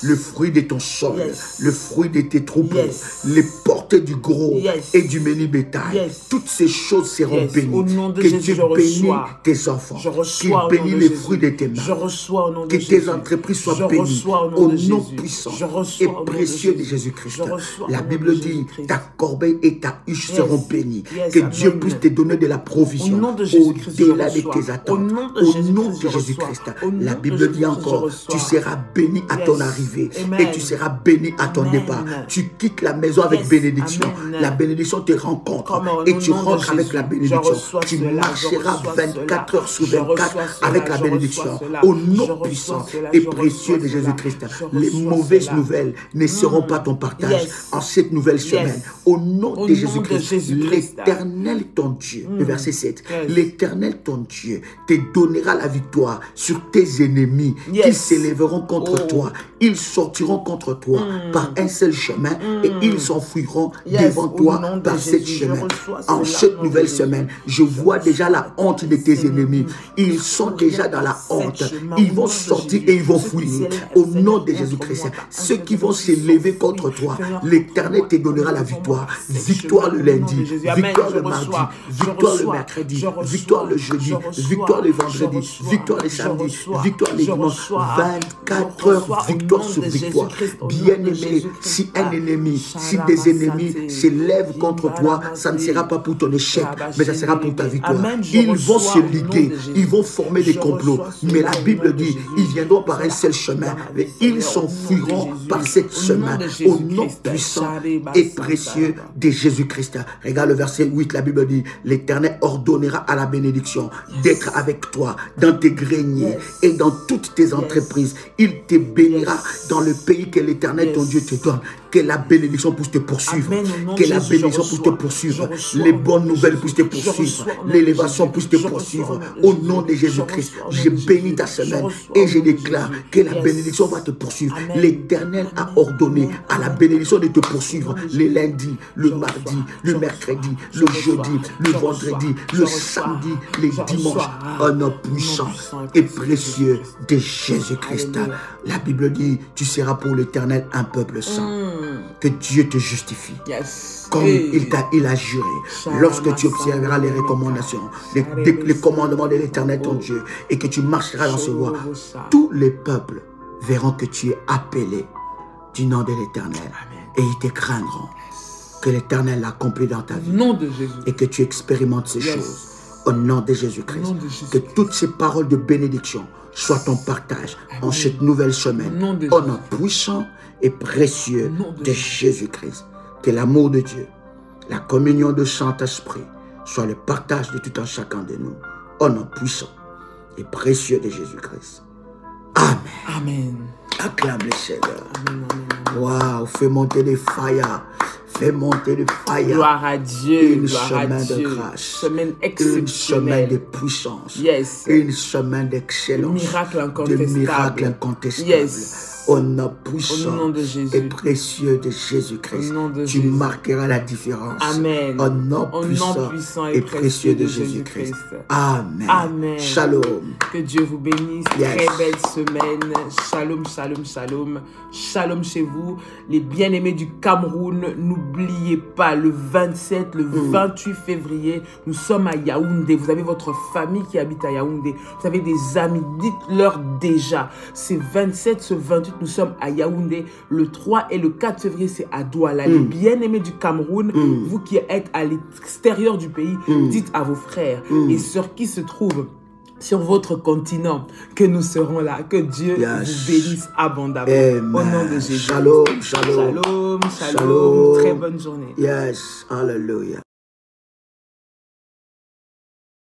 Le fruit de ton sol. Le fruit de tes troupeaux. Les portes du gros et du menu bétail. Toutes ces choses seront bénies. Au nom de que Jésus, Dieu bénisse tes enfants. Qu'il bénisse les fruits de tes mains. Je reçois au nom de que Jésus. tes entreprises soient bénies au nom puissant et précieux de Jésus-Christ. La Bible dit, ta corbeille et ta huche seront bénies. Que Dieu puisse te donner de la provision au-delà de tes attentes. Au nom de Jésus-Christ. La Bible dit encore, tu seras béni à ton arrivée et tu seras béni à ton départ. Tu quittes la maison avec bénédiction. bénédiction. Amen. La bénédiction te rencontre. Comme au Et tu nom de rentres avec Jésus. la bénédiction. Je reçois Tu cela, marcheras je reçois 24 cela. heures sur Je 24 reçois cela, avec la je bénédiction. reçois cela. Au Je nom reçois puissant cela, et je précieux de reçois cela. Jésus-Christ. Je Les reçois mauvaises cela. nouvelles ne seront pas ton partage Yes. en cette nouvelle semaine. Yes. Au nom Au de nom Jésus-Christ. de Jésus-Christ. L'Éternel ton Dieu, le verset 7. Yes. L'Éternel ton Dieu te donnera la victoire sur tes ennemis qui Yes. s'élèveront contre toi. Ils sortiront contre toi par un seul chemin et ils s'enfuiront Yes. devant Au toi nom de par cette Jésus, je chemin. reçois En cela, cette au nom nouvelle de Jésus. semaine, je vois déjà la honte de tes ennemis. Ils sont déjà dans la honte. Ils vont sortir et ils vont fuir. Au nom de Jésus-Christ, ceux qui vont s'élever contre toi, l'Éternel te donnera la victoire. Victoire le lundi, victoire le mardi, victoire le mercredi, victoire le jeudi, victoire le vendredi, victoire le samedi, victoire le dimanche. 24 heures, victoire sur victoire. Bien-aimé, si un ennemi, si des ennemis s'élèvent contre toi, ça ne sera pas pour ton échec, mais ça sera pour ta victoire. Ils vont se liguer, ils vont former des complots. Mais la Bible dit, ils viendront par un seul chemin, mais ils s'enfuiront par cette chemin. Au nom puissant et précieux de Jésus-Christ. Regarde le verset 8, la Bible dit, l'Éternel ordonnera à la bénédiction d'être avec toi dans tes greniers et dans toutes tes entreprises. Il te bénira dans le pays que l'Éternel ton Dieu te donne. Que la bénédiction puisse te poursuivre. Que la bénédiction puisse te poursuivre. Les bonnes nouvelles puissent te poursuivre. L'élévation puisse te poursuivre. Au nom de Jésus-Christ, je bénis ta semaine et je déclare que la bénédiction va te poursuivre. L'Éternel a ordonné à la bénédiction de te poursuivre les lundis, le mardi, le mercredi, le jeudi, le vendredi, le samedi, les dimanches. Un nom puissant et précieux de Jésus-Christ. La Bible dit, tu seras pour l'Éternel un peuple saint. Que Dieu te justifie. Yes. Comme il a juré. Lorsque tu observeras les recommandations, les commandements de l'Éternel ton Dieu, et que tu marcheras dans ce voie, tous les peuples verront que tu es appelé du nom de l'Éternel. Et ils te craindront. Que l'Éternel l'accomplit dans ta vie. Nom de Jésus. Et que tu expérimentes ces choses. Au nom de Jésus-Christ. Que toutes ces paroles de bénédiction soient ton partage en cette nouvelle semaine. Au nom puissant et précieux de Jésus-Christ. Que l'amour de Dieu, la communion de Saint-Esprit soit le partage de tout un chacun de nous. Au nom puissant et précieux de Jésus-Christ. Amen. Amen. Acclame le Seigneur. Amen, amen, amen. Waouh, fais monter les fire. Fais monter le fire. Gloire à Dieu. Une gloire à semaine Dieu. de grâce. Semaine exceptionnelle. Une semaine de puissance. Yes. Une semaine d'excellence. Miracle incontestable. De miracles incontestables. Yes. Au nom puissant Au nom de Jésus. et précieux de Jésus-Christ. Tu marqueras la différence. Amen. Au nom puissant et précieux de Jésus-Christ. Amen. Amen. Shalom. Que Dieu vous bénisse. Yes. Très belle semaine. Shalom, shalom, shalom. Shalom chez vous. Les bien-aimés du Cameroun, n'oubliez pas, le 27, le 28 février, nous sommes à Yaoundé. Vous avez votre famille qui habite à Yaoundé. Vous avez des amis. Dites-leur déjà. C'est 27, ce 28, nous sommes à Yaoundé. Le 3 et le 4 février, c'est à Douala. Les bien-aimés du Cameroun, vous qui êtes à l'extérieur du pays, dites à vos frères et sœurs qui se trouvent sur votre continent que nous serons là. Que Dieu vous bénisse abondamment. Amen. Au nom de Jésus. Shalom, shalom. Shalom, shalom. Très bonne journée. Yes, hallelujah.